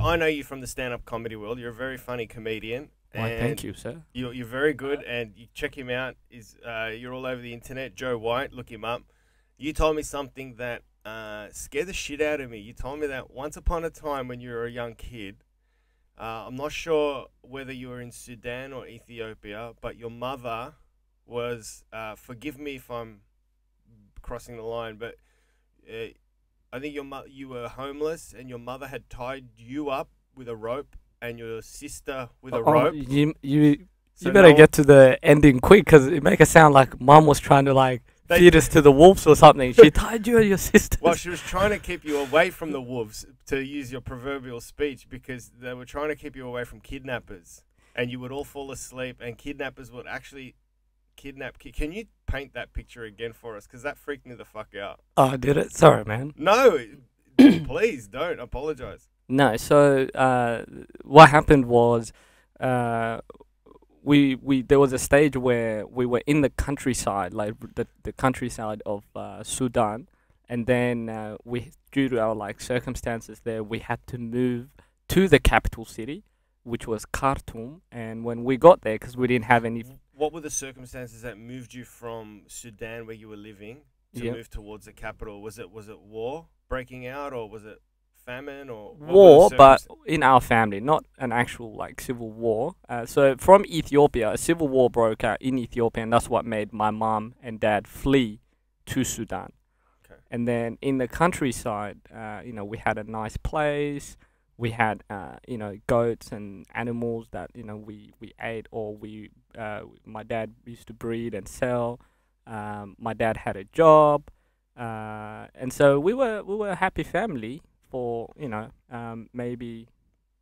I know you from the stand-up comedy world. You're a very funny comedian. Why, thank you, sir. You're very good, and you check him out. You're all over the internet. Joe White, look him up. You told me something that scared the shit out of me. You told me that once upon a time when you were a young kid, I'm not sure whether you were in Sudan or Ethiopia, but your mother was, forgive me if I'm crossing the line, but I think you were homeless and your mother had tied you up with a rope and your sister with a rope. You better get to the ending quick, because it make it sound like mum was trying to like feed us to the wolves or something. She tied you and your sister. Well, she was trying to keep you away from the wolves, to use your proverbial speech, because they were trying to keep you away from kidnappers, and you would all fall asleep, and kidnappers would actually kidnap. Can you paint that picture again for us? Because that freaked me the fuck out. Oh, did it? Sorry, man. No, please don't apologize. No. So what happened was, we there was a stage where we were in the countryside, like the countryside of Sudan, and then we, due to our like circumstances there, we had to move to the capital city, which was Khartoum. And when we got there, because we didn't have any. What were the circumstances that moved you from Sudan, where you were living, to move towards the capital? Was it war breaking out, or was it famine, or war? But in our family, not an actual like civil war. So from Ethiopia, a civil war broke out in Ethiopia, and that's what made my mom and dad flee to Sudan. Okay. And then in the countryside, we had a nice place. We had, goats and animals that, we ate, or my dad used to breed and sell. My dad had a job. And so we were a happy family for, maybe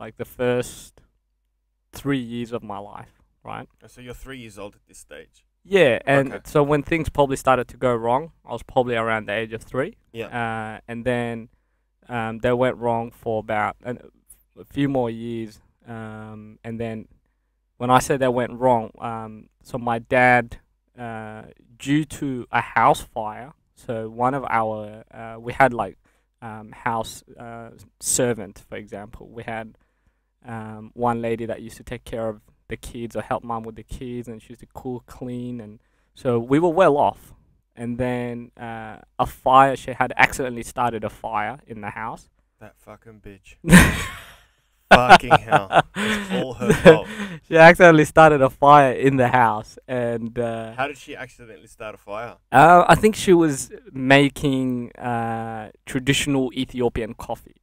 like the first 3 years of my life, right? So you're 3 years old at this stage? Yeah, and so when things probably started to go wrong, I was probably around the age of 3. Yeah. And then they went wrong for about a few more years. And then when I say they went wrong, so my dad, due to a house fire, so one of our, we had like house servant, for example. We had one lady that used to take care of the kids or help mom with the kids, and she used to cook, clean, and so we were well off. And then a fire, she had accidentally started a fire in the house. That fucking bitch. Fucking hell. It's all her fault. She accidentally started a fire in the house. And how did she accidentally start a fire? I think she was making traditional Ethiopian coffee.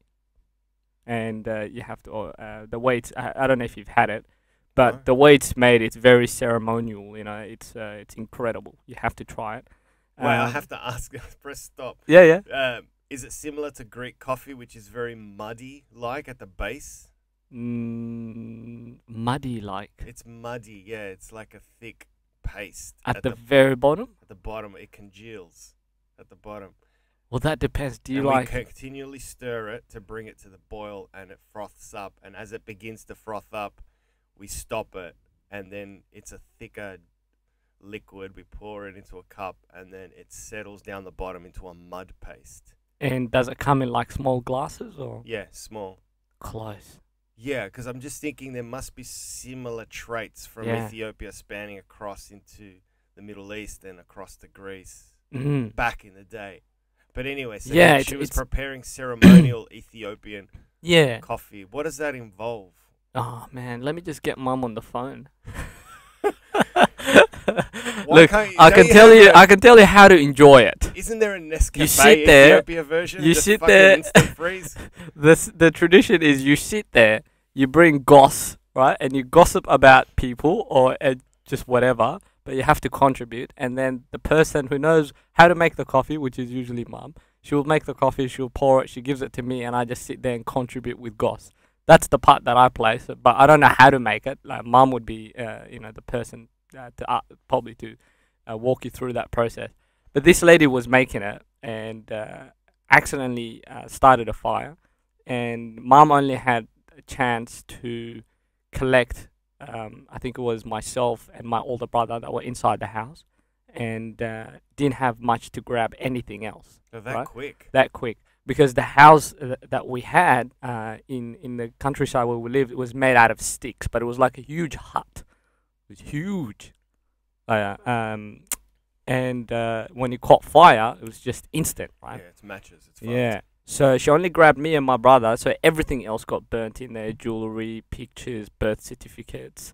And you have to, the way it's, I don't know if you've had it, but the way it's made, it's very ceremonial. It's incredible. You have to try it. Wait, I have to ask. Press stop. Yeah. Is it similar to Greek coffee, which is very muddy, like at the base? Muddy, like. It's muddy, yeah. It's like a thick paste. At the very bottom? At the bottom, it congeals. At the bottom. Well, that depends. Do you and like? We continually stir it to bring it to the boil, and it froths up. And as it begins to froth up, we stop it, and then it's a thicker liquid. We pour it into a cup, and then it settles down the bottom into a mud paste. And does it come in like small glasses, or? Yeah, small. Close. Yeah, because I'm just thinking there must be similar traits from Ethiopia spanning across into the Middle East and across to Greece back in the day. But anyway, so she was preparing ceremonial Ethiopian coffee. What does that involve? Oh man, let me just get mum on the phone. Look, I can tell you how to enjoy it. Isn't there a Nescafe Ethiopia version? You sit there. The tradition is you sit there, you bring goss, right, and you gossip about people or just whatever, but you have to contribute. And then the person who knows how to make the coffee, which is usually mum, she will make the coffee, she'll pour it, she gives it to me, and I just sit there and contribute with goss. That's the part that I play. So, but I don't know how to make it. Like mum would be, the person to probably to walk you through that process. But this lady was making it and accidentally started a fire, and mum only had a chance to collect. I think it was myself and my older brother that were inside the house, and didn't have much to grab anything else. So that quick. That quick. because the house that we had in the countryside where we lived, it was made out of sticks, but it was like a huge hut. It was huge. Uh, um, and when it caught fire, it was just instant, right? Yeah, it's matches. It's fun. Yeah. So she only grabbed me and my brother. So everything else got burnt in there: jewelry, pictures, birth certificates.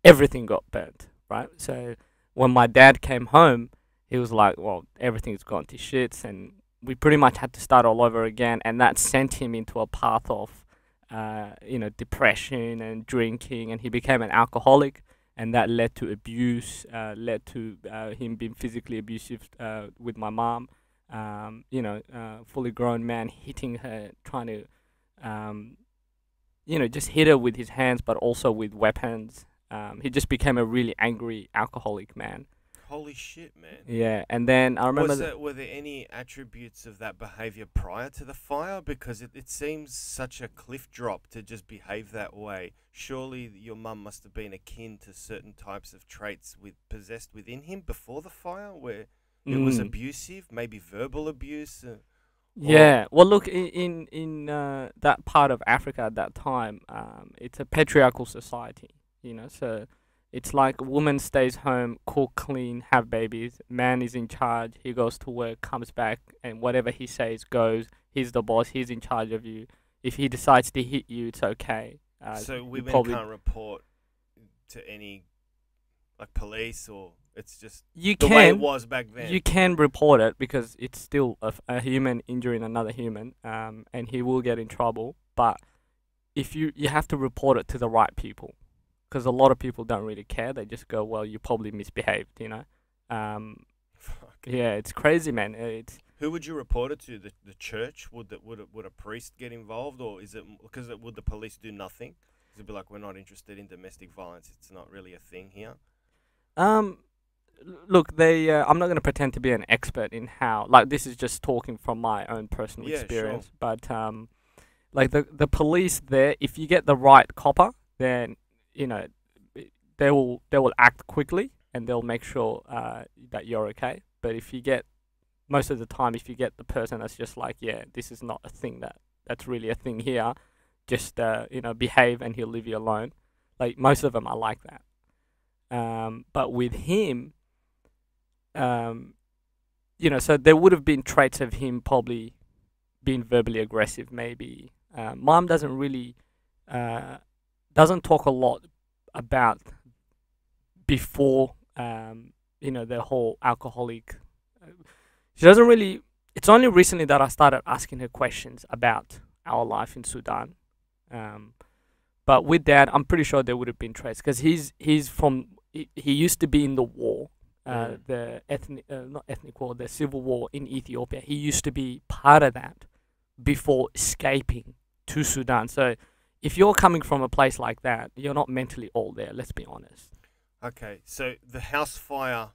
Everything got burnt, right? So when my dad came home, he was like, "Well, everything's gone to shits," and we pretty much had to start all over again. And that sent him into a path of, depression and drinking, and he became an alcoholic. And that led to abuse, led to him being physically abusive with my mom. Fully grown man hitting her, trying to, just hit her with his hands, but also with weapons. He just became a really angry alcoholic man. Holy shit, man. Yeah, and then I remember... Were there any attributes of that behavior prior to the fire? Because it seems such a cliff drop to just behave that way. Surely your mum must have been akin to certain types of traits possessed within him before the fire, where it was abusive, maybe verbal abuse. Yeah, well, look, in that part of Africa at that time, it's a patriarchal society, so it's like woman stays home, cook, clean, have babies. Man is in charge. He goes to work, comes back, and whatever he says goes. He's the boss. He's in charge of you. If he decides to hit you, it's okay. So women can't report to any, like, police, or it's just way it was back then. You can report it because it's still a human injuring another human, and he will get in trouble. But if you have to report it to the right people. Because a lot of people don't really care. They just go, well, you probably misbehaved, Yeah, it's crazy, man. Who would you report it to? The church? Would a priest get involved, or is it because would the police do nothing? It'd be like, we're not interested in domestic violence. It's not really a thing here. Look, I'm not going to pretend to be an expert in how. Like, this is just talking from my own personal experience. Sure. But like the police there, if you get the right copper, then they will act quickly and they'll make sure that you're okay. But most of the time, if you get the person that's just like, yeah, this is not a thing that's really a thing here, just behave and he'll leave you alone. Like, most of them are like that. But with him, so there would have been traits of him probably being verbally aggressive. Maybe mom doesn't really. Doesn't talk a lot about before, the whole alcoholic. She doesn't really. It's only recently that I started asking her questions about our life in Sudan. But with Dad, I'm pretty sure there would have been traits because he's from. He used to be in the war, the not ethnic war, the civil war in Ethiopia. He used to be part of that before escaping to Sudan. So, if you're coming from a place like that, you're not mentally all there, let's be honest. Okay, so the house fire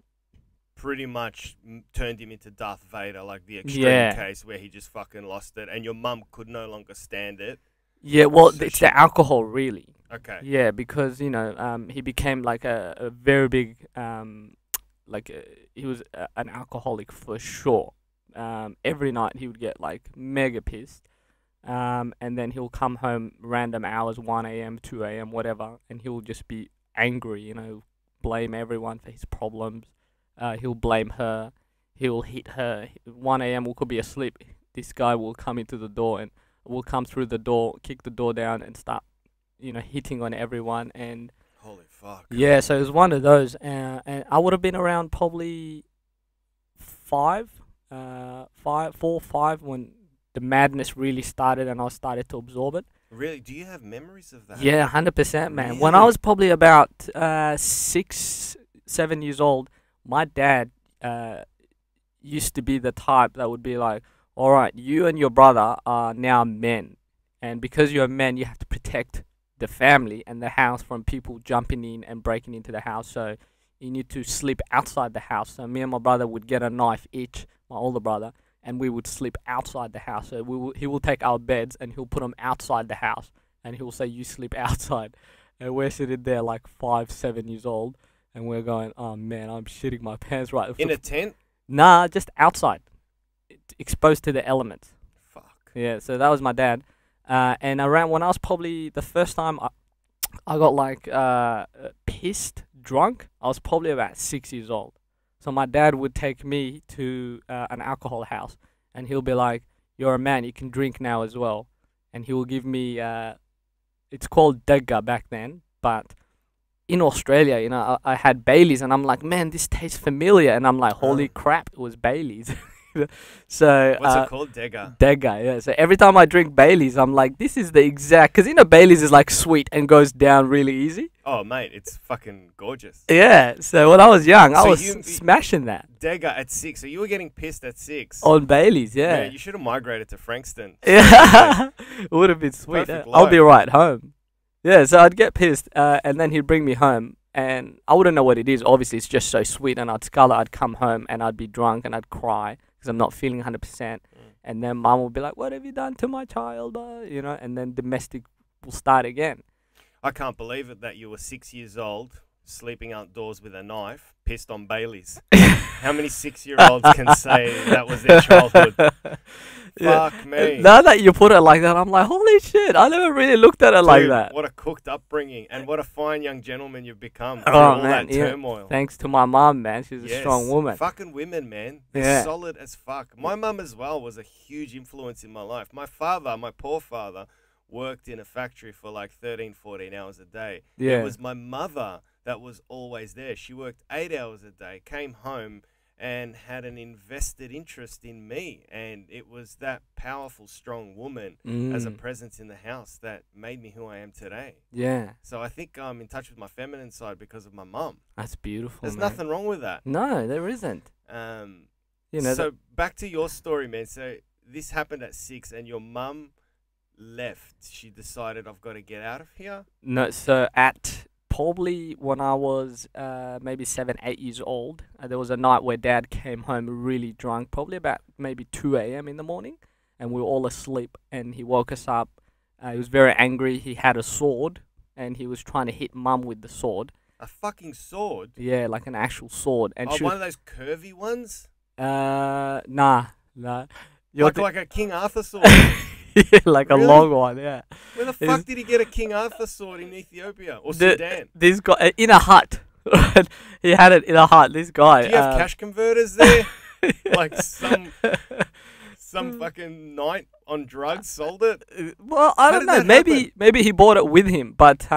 pretty much turned him into Darth Vader, like the extreme case where he just fucking lost it, and your mum could no longer stand it. Yeah, well, so it's the alcohol, really. Okay. Yeah, because, he became like a very big, he was an alcoholic for sure. Every night he would get, like, mega pissed. And then he'll come home random hours, 1 a.m., 2 a.m., whatever, and he'll just be angry, blame everyone for his problems. He'll blame her. He'll hit her. 1 a.m. we could be asleep. This guy will come into the door and will come through the door, kick the door down, and start, hitting on everyone. And holy fuck. Yeah, so it was one of those. And I would have been around probably 4 or 5 when the madness really started and I started to absorb it. Really? Do you have memories of that? Yeah, 100%, man. Really? When I was probably about 6, 7 years old, my dad used to be the type that would be like, all right, you and your brother are now men. And because you're men, you have to protect the family and the house from people jumping in and breaking into the house. So you need to sleep outside the house. So me and my brother would get a knife each, my older brother, and we would sleep outside the house. So he will take our beds and he'll put them outside the house. And he'll say, you sleep outside. And we're sitting there like 5, 7 years old. And we're going, oh man, I'm shitting my pants right. In a tent? Nah, just outside. exposed to the elements. Fuck. Yeah, so that was my dad. And around when I was probably the first time I got like pissed drunk, I was probably about 6 years old. So my dad would take me to an alcohol house, and he'll be like, "You're a man, you can drink now as well." And he will give me it's called Degga back then, but in Australia, you know, I had Baileys, and I'm like, man, this tastes familiar, and I'm like, holy crap, it was Baileys. So what's it called? Degga. Degga, yeah. So every time I drink Baileys, I'm like, this is the exact, because you know Baileys is like sweet and goes down really easy. Oh mate, it's fucking gorgeous. Yeah. So when I was young, I So was you- smashing that Degga at 6. So you were getting pissed at 6. on Baileys. Yeah. Man, you should have migrated to Frankston. Yeah. It would have been sweet. Perfect I'll be life. right home. Yeah. So I'd get pissed, and then he'd bring me home, and I wouldn't know what it is. Obviously, it's just so sweet, and I'd come home and I'd be drunk and I'd cry because I'm not feeling 100%. And then mum will be like, "What have you done to my child?" You know, and then domestic will start again. I can't believe it that you were 6 years old, sleeping outdoors with a knife, pissed on Baileys. How many 6-year-olds can say that was their childhood? Yeah. Fuck me. Now that you put it like that, I'm like, holy shit! I never really looked at it like Dude, that. What a cooked upbringing, and what a fine young gentleman you've become through Oh, all man, that yeah. turmoil. Thanks to my mum, man. She's a Yes. strong woman. Fucking women, man. They're Yeah. solid as fuck. My mum as well was a huge influence in my life. My father, my poor father, worked in a factory for like 13, 14 hours a day. Yeah. It was my mother that was always there. She worked 8 hours a day, came home and had an invested interest in me. And it was that powerful, strong woman as a presence in the house that made me who I am today. Yeah, So I think I'm in touch with my feminine side because of my mum. that's beautiful. There's man. nothing wrong with that. No, there isn't. You know. So back to your story, man. So this happened at 6, and your mum left. She decided, I've got to get out of here. No, so at probably when I was maybe 7, 8 years old, there was a night where Dad came home really drunk, probably about maybe 2 a.m. in the morning, and we were all asleep. And he woke us up. He was very angry. He had a sword, and he was trying to hit Mum with the sword. A fucking sword. Yeah, like an actual sword. And Oh, she one was, of those curvy ones, nah. You're like a King Arthur sword. yeah, like Really? a long one, yeah. Where the It's- fuck did he get a King Arthur sword in Ethiopia or The- Sudan? This guy in a hut. He had it in a hut. This guy. Do you have cash converters there? Like some fucking knight on drugs sold it. Well, I How don't did know. that Maybe he bought it with him, but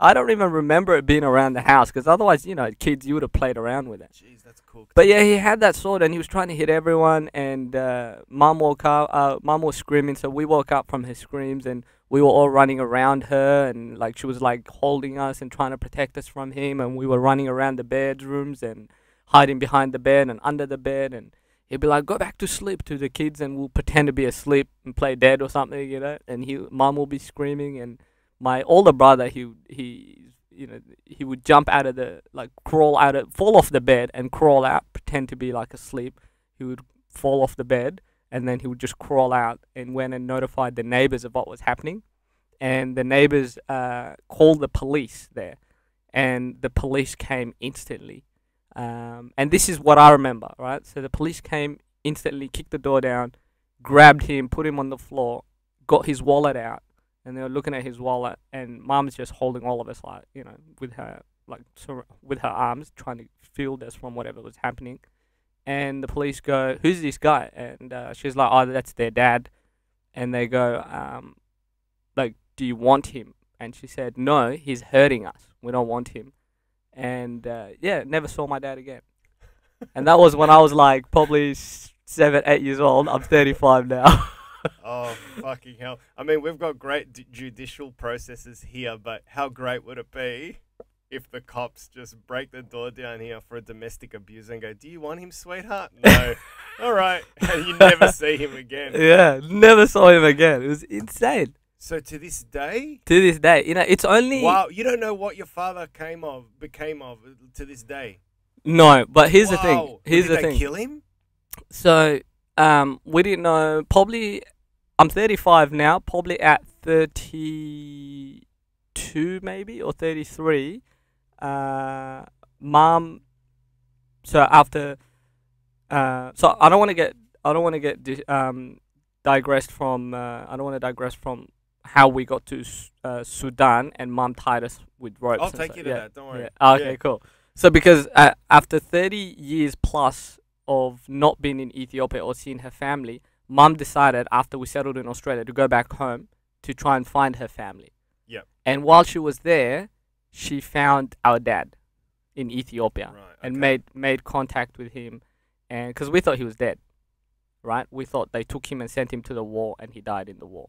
I don't even remember it being around the house because otherwise, you know, kids, you would have played around with it. Jeez, that's cool. But yeah, he had that sword and he was trying to hit everyone. And Mum woke up. Mum was screaming, so we woke up from her screams and we were all running around her, and like she was like holding us and trying to protect us from him. And we were running around the bedrooms and hiding behind the bed and under the bed. And he'd be like, "Go back to sleep," to the kids, and we'll pretend to be asleep and play dead or something, you know. And Mum will be screaming, and my older brother, he would jump out of fall off the bed and crawl out, pretend to be like asleep. He would fall off the bed, and then he would just crawl out and went and notified the neighbors of what was happening. And the neighbors called the police there, and the police came instantly. And this is what I remember, right? So the police came instantly, kicked the door down, grabbed him, put him on the floor, got his wallet out, and they were looking at his wallet, and Mum's just holding all of us, like, you know, with her arms, trying to shield us from whatever was happening. And the police go, "Who's this guy?" And she's like, "Oh, that's their dad." And they go, like, "Do you want him?" And she said, "No, he's hurting us. We don't want him." And yeah, never saw my dad again. And that was when I was like probably 7, 8 years old. I'm 35 now. Oh, fucking hell. I mean, we've got great judicial processes here, but how great would it be if the cops just break the door down here for a domestic abuse and go, "Do you want him, sweetheart?" "No." "All right." And you never see him again. Yeah, never saw him again. It was insane. So to this day? To this day, you know, it's only... Wow, you don't know what your father became of to this day? No, but here's the thing. Wow. Here's Did the they thing. kill him? So, we didn't know. Probably, I'm 35 now. Probably at 32, maybe, or 33. Mom. So after. So I don't want to get digressed from. I don't want to digress from how we got to Sudan, and Mum tied us with ropes. I'll and take stuff. you to that. Don't worry. Yeah. Okay. Yeah. Cool. So because after 30 years plus of not being in Ethiopia or seeing her family, Mum decided after we settled in Australia to go back home to try and find her family. Yep. And while she was there, she found our dad in Ethiopia Right. and Okay. made contact with him, and because we thought he was dead, right? We thought they took him and sent him to the war, and he died in the war.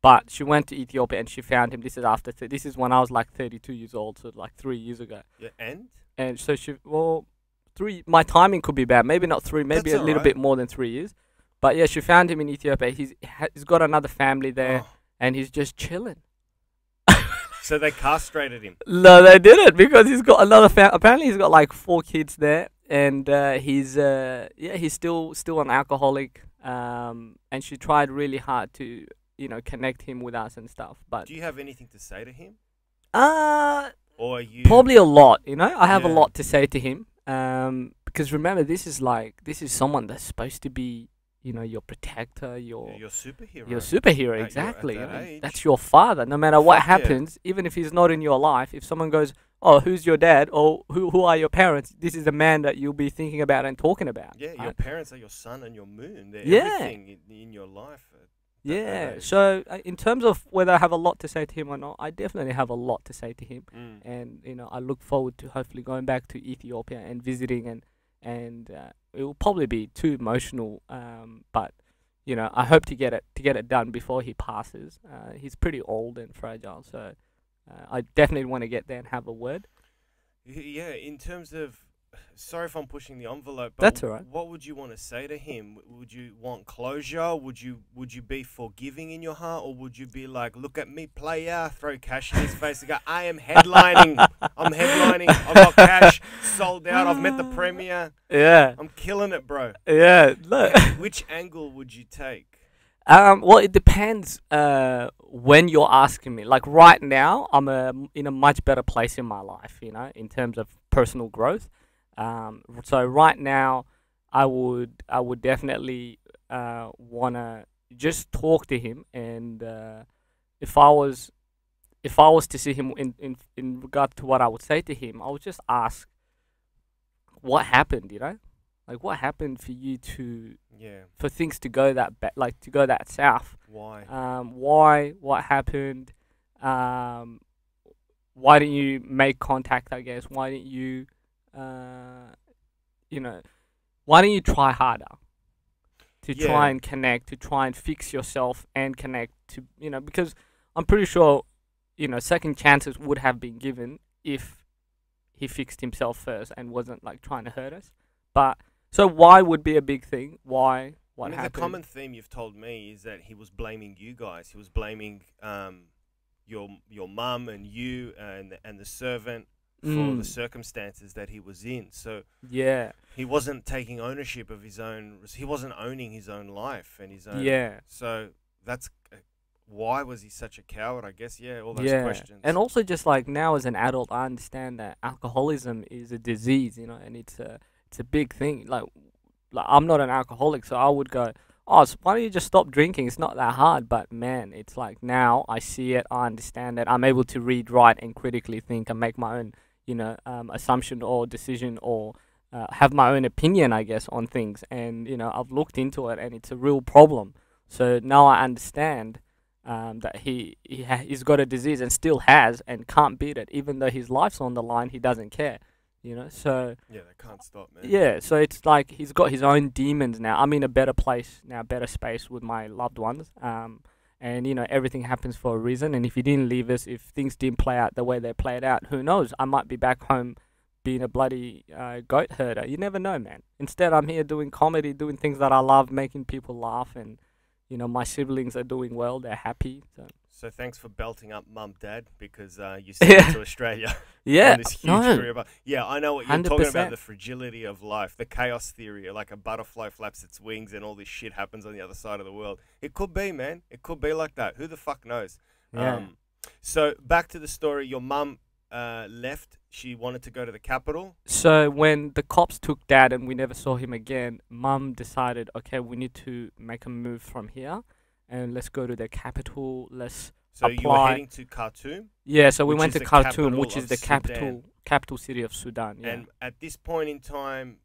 But she went to Ethiopia and she found him. This is this is when I was like 32 years old, so like 3 years ago. Yeah. And And so three. My timing could be bad. Maybe not three. Maybe That's a little alright. bit more than 3 years. But yeah, she found him in Ethiopia. He's got another family there, Oh, and he's just chilling. so they castrated him. No, they didn't because he's got another apparently he's got like 4 kids there, and he's still an alcoholic. And she tried really hard to connect him with us and stuff. But Do you have anything to say to him, uh or are you? probably a lot. I have a Yeah. lot to say to him. Because remember, this is someone that's supposed to be your protector, You're your superhero. your superhero, At exactly. that age. That's your father. No matter what Fuck yeah. happens, even if he's not in your life, if someone goes, "Oh, who's your dad?" or "Who are your parents?" This is the man that you'll be thinking about and talking about. Yeah, your right? parents are your sun and your moon. They're Yeah. everything in your life. At that Yeah. age. So in terms of whether I have a lot to say to him or not, I definitely have a lot to say to him, Mm. and I look forward to hopefully going back to Ethiopia and visiting, and it will probably be too emotional, but I hope to get it done before he passes. He's pretty old and fragile, so I definitely want to get there and have a word. Yeah, in terms of, sorry if I'm pushing the envelope, but That's all right. what would you want to say to him? Would you want closure? Would you be forgiving in your heart, or would you be like, look at me, player, throw cash in his face and go, I am headlining, I'm headlining, I've got cash, sold out, I've met the premier, Yeah, I'm killing it, bro. yeah. Look. Which angle would you take? Well, it depends when you're asking me. Like right now, I'm in a much better place in my life, in terms of personal growth. So right now, I would definitely wanna just talk to him, and if I was to see him in regard to what I would say to him, I would just ask, what happened, like what happened for you to Yeah, for things to go to go that south. why? Why? What happened? Why didn't you make contact? I guess. Why didn't you, you know, why didn't you try harder to Yeah. try and connect, to try and fix yourself and connect to, because I'm pretty sure, second chances would have been given if he fixed himself first and wasn't like trying to hurt us. But so why would be a big thing? Why? What I mean, happened? the common theme you've told me is that he was blaming you guys. He was blaming your mum and you and the servant for the circumstances that he was in. So Yeah. he wasn't taking ownership of his own. He wasn't owning his own life and his own. Yeah. So that's why was he such a coward? I guess. Yeah. All those Yeah. questions. And also just like now as an adult, I understand that alcoholism is a disease, and it's a big thing. Like I'm not an alcoholic, so I would go, oh, so why don't you just stop drinking? It's not that hard. But man, it's like now I see it, I understand it. I'm able to read, write, and critically think and make my own, assumption or decision or have my own opinion, I guess, on things. And I've looked into it, and it's a real problem. So now I understand that he's got a disease and still has and can't beat it, even though his life's on the line. He doesn't care. So yeah, they can't stop, man. yeah, so it's like he's got his own demons now. I'm in a better place now, better space with my loved ones. And everything happens for a reason. And if he didn't leave us, if things didn't play out the way they played out, who knows? I might be back home being a bloody goat herder. You never know, man. Instead, I'm here doing comedy, doing things that I love, making people laugh, and my siblings are doing well. They're happy. So thanks for belting up mum, dad, because you sent me to Australia. Yeah, On this huge career. But yeah, I know what you're talking 100%. about, the fragility of life, the chaos theory, like a butterfly flaps its wings and all this shit happens on the other side of the world. It could be, man. It could be like that. Who the fuck knows? Yeah. So back to the story. Your mum left. she wanted to go to the capital. So when the cops took Dad and we never saw him again, Mum decided, okay, we need to make a move from here, and let's go to the capital. Let's So apply. you were heading to Khartoum, Yeah, so we which went is to the Khartoum, capital which is of the Sudan. capital city of Sudan. Yeah, and at this point in time,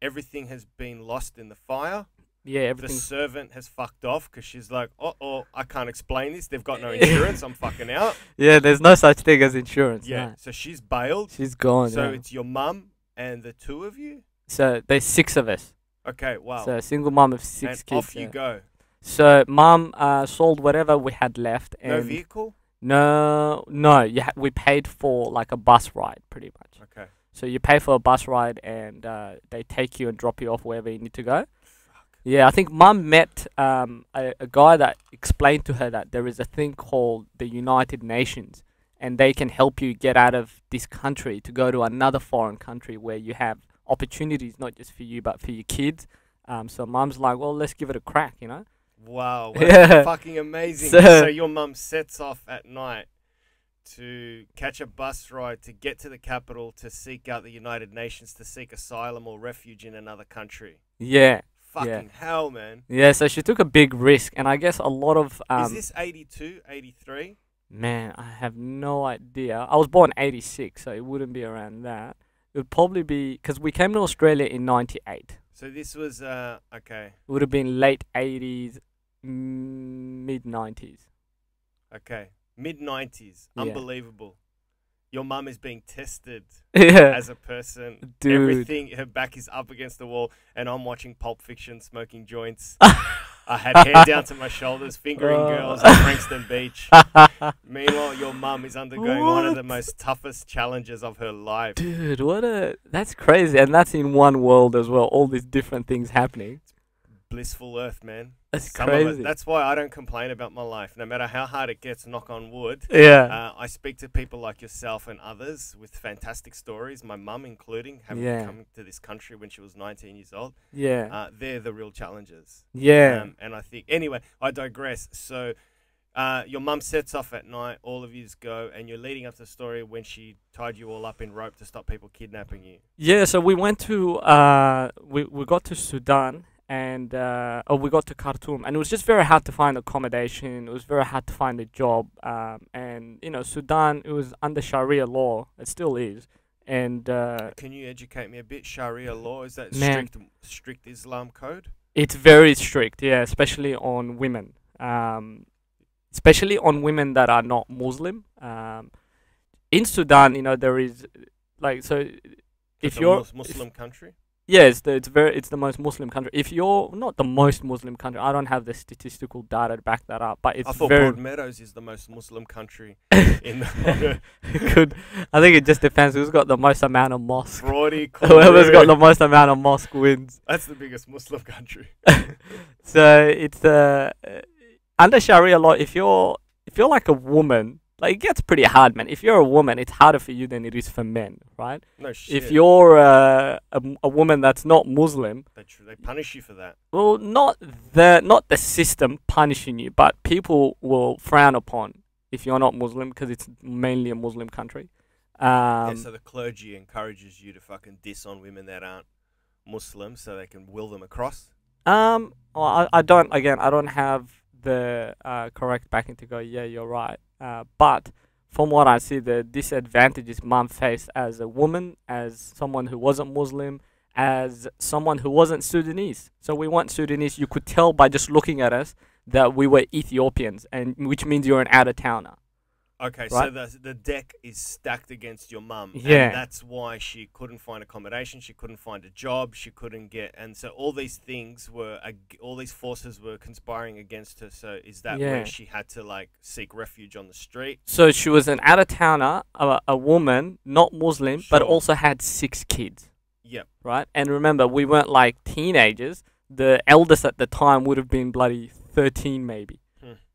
everything has been lost in the fire. yeah, The everything's servant has fucked off because she's like, oh, I can't explain this. They've got no insurance. I'm fucking out. yeah. There's no such thing as insurance. Yeah. No. So she's bailed. She's gone. So yeah. it's your mum and the two of you? So there's 6 of us. Okay, wow. So a single mum of 6 and kids. off you yeah. go. So Mum sold whatever we had left, and No vehicle? no. We paid for like a bus ride, pretty much. Okay. So you pay for a bus ride, and they take you and drop you off wherever you need to go. Yeah, I think Mum met a guy that explained to her that there is a thing called the United Nations, and they can help you get out of this country to go to another foreign country where you have opportunities, not just for you but for your kids. So Mum's like, well, let's give it a crack, you know? Wow, Yeah. that's fucking amazing. So- So your mum sets off at night to catch a bus ride to get to the capital to seek out the United Nations to seek asylum or refuge in another country. Yeah. Fucking hell, man. Yeah, so she took a big risk, and I guess a lot of Is this 82, 83? man, I have no idea. I was born 86, so it wouldn't be around that. It would probably be because we came to Australia in 98. So this was, okay, It would have been late 80s, mid 90s. okay. Mid-90s. Yeah. Unbelievable. Your mum is being tested Yeah, as a person. dude. Everything, her back is up against the wall, and I'm watching Pulp Fiction, smoking joints. I had hair down to my shoulders, fingering girls at Frankston Beach. Meanwhile, your mum is undergoing one of the most toughest challenges of her life. Dude, that's crazy, and that's in one world as well. All these different things happening. Blissful earth, man. That's Some of crazy. it. That's why I don't complain about my life. No matter how hard it gets, knock on wood. Yeah, I speak to people like yourself and others with fantastic stories, my mum including, having Yeah. come to this country when she was 19 years old. yeah, They're the real challenges. yeah. And I think, anyway, I digress. So your mum sets off at night, all of yous go, and you're leading up to the story when she tied you all up in rope to stop people kidnapping you. Yeah, so we went to we got to Sudan, and we got to Khartoum, and it was just very hard to find accommodation. It was very hard to find a job, and you know, Sudan, it was under Sharia law. It still is, and Can you educate me a bit? Sharia law, is that Man. strict Islam code? it's very strict. Yeah, especially on women. Especially on women that are not Muslim. In Sudan, you know, there is like so. If It's a you're Muslim country? Yeah, it's the most Muslim country. If you're not the most Muslim country, I don't have the statistical data to back that up, but it's I thought very Broadmeadows is the most Muslim country in the good. I think it just depends who's got the most amount of mosque. Broady. Whoever's got the most amount of mosque wins. That's the biggest Muslim country. So it's under Sharia law. If you're like a woman, like it gets pretty hard, man. If you're a woman, it's harder for you than it is for men, right? No shit. If you're a woman that's not Muslim, They punish you for that. well, not the system punishing you, but people will frown upon if you're not Muslim because it's mainly a Muslim country. Yeah, so the clergy encourages you to fucking diss on women that aren't Muslim so they can will them across. Well, I don't have the correct backing to go, yeah, you're right. But from what I see, the disadvantages Mum faced as a woman, as someone who wasn't Muslim, as someone who wasn't Sudanese. So we weren't Sudanese. You could tell by just looking at us that we were Ethiopians, and which means you're an out-of-towner. Okay, Right? so the deck is stacked against your mum. Yeah. And that's why she couldn't find accommodation, she couldn't find a job, she couldn't get... And so all these things were... all these forces were conspiring against her. So is that Yeah. where she had to, like, seek refuge on the street? So she was an out-of-towner, a woman, not Muslim, but Sure. also had 6 kids, Yep. right? And remember, we weren't like teenagers. The eldest at the time would have been bloody 13 maybe,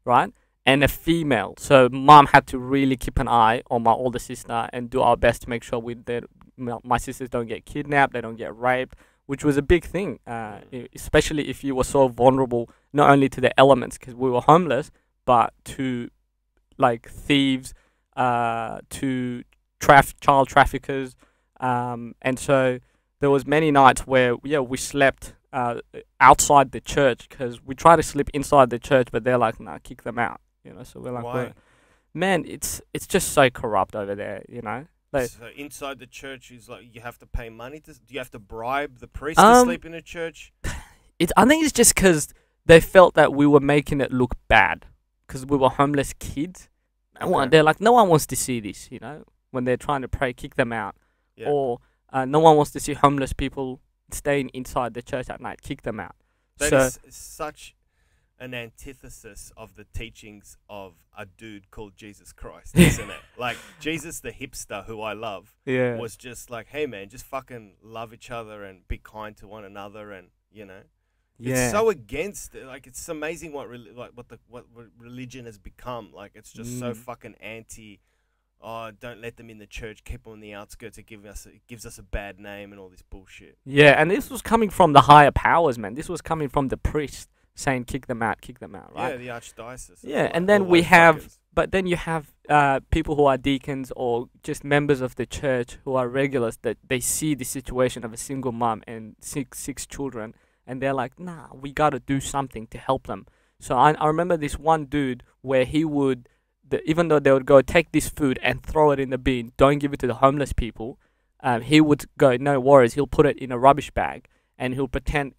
right? And a female. So Mum had to really keep an eye on my older sister and do our best to make sure my sisters don't get kidnapped, they don't get raped, which was a big thing, especially if you were so vulnerable, not only to the elements, because we were homeless, but to like thieves, to child traffickers, and so there was many nights where we slept outside the church because we try to sleep inside the church, but they're like, nah, kick them out. So we're like, Why? man, it's just so corrupt over there. So inside the church is like you have to pay money to. Do you have to bribe the priest to sleep in a church? I think it's just because they felt that we were making it look bad because we were homeless kids. They're like, no one wants to see this. When they're trying to pray, kick them out, or no one wants to see homeless people staying inside the church at night, kick them out. That is such an antithesis of the teachings of a dude called Jesus Christ, isn't it? Like Jesus the hipster, who I love, was just like, hey man, just fucking love each other and be kind to one another, and it's so against. Like it's amazing what religion has become. Like it's just so fucking anti. Oh, don't let them in the church. Keep them on the outskirts. It gives us a bad name and all this bullshit. Yeah, and this was coming from the higher powers, man. This was coming from the priest saying, kick them out, right? Yeah, the archdiocese. Yeah, and then we have, but then you have people who are deacons or just members of the church who are regulars that they see the situation of a single mom and six children, and they're like, nah, we got to do something to help them. So I remember this one dude where he would, even though they would go take this food and throw it in the bin, don't give it to the homeless people, he would go, no worries, he'll put it in a rubbish bag and he'll pretend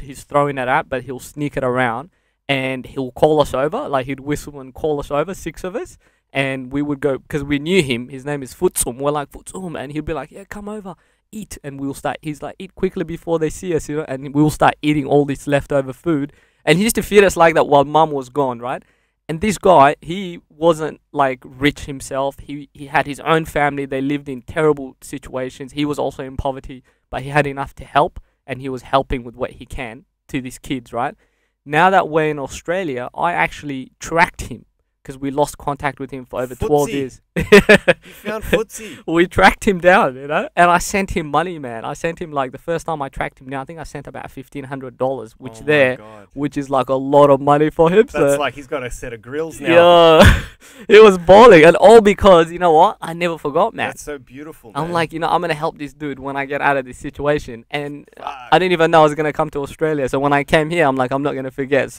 he's throwing it out, but he'll sneak it around and he'll call us over, like he'd whistle and call us over, 6 of us, and we would go, because we knew him, his name is Futsum, we're like, Futsum, and he'd be like, yeah, come over, eat, and he's like, eat quickly before they see us, and we'll start eating all this leftover food, and he used to feed us like that while mum was gone, right? And this guy, he wasn't like rich himself. He had his own family. They lived in terrible situations. He was also in poverty, but he had enough to help, and he was helping with what he can to these kids, right? Now that we're in Australia, I actually tracked him because we lost contact with him for over 12 years. You found Footsie. We tracked him down, and I sent him money, man. I sent him, like, the first time I tracked him down, I think I sent about $1,500, which is like a lot of money for him. That's like he's got a set of grills now. Yeah, it was balling, and all because, you know what? I never forgot, man. That's so beautiful, man. I'm like, I'm going to help this dude when I get out of this situation. And I didn't even know I was going to come to Australia. So when I came here, I'm like, I'm not going to forget.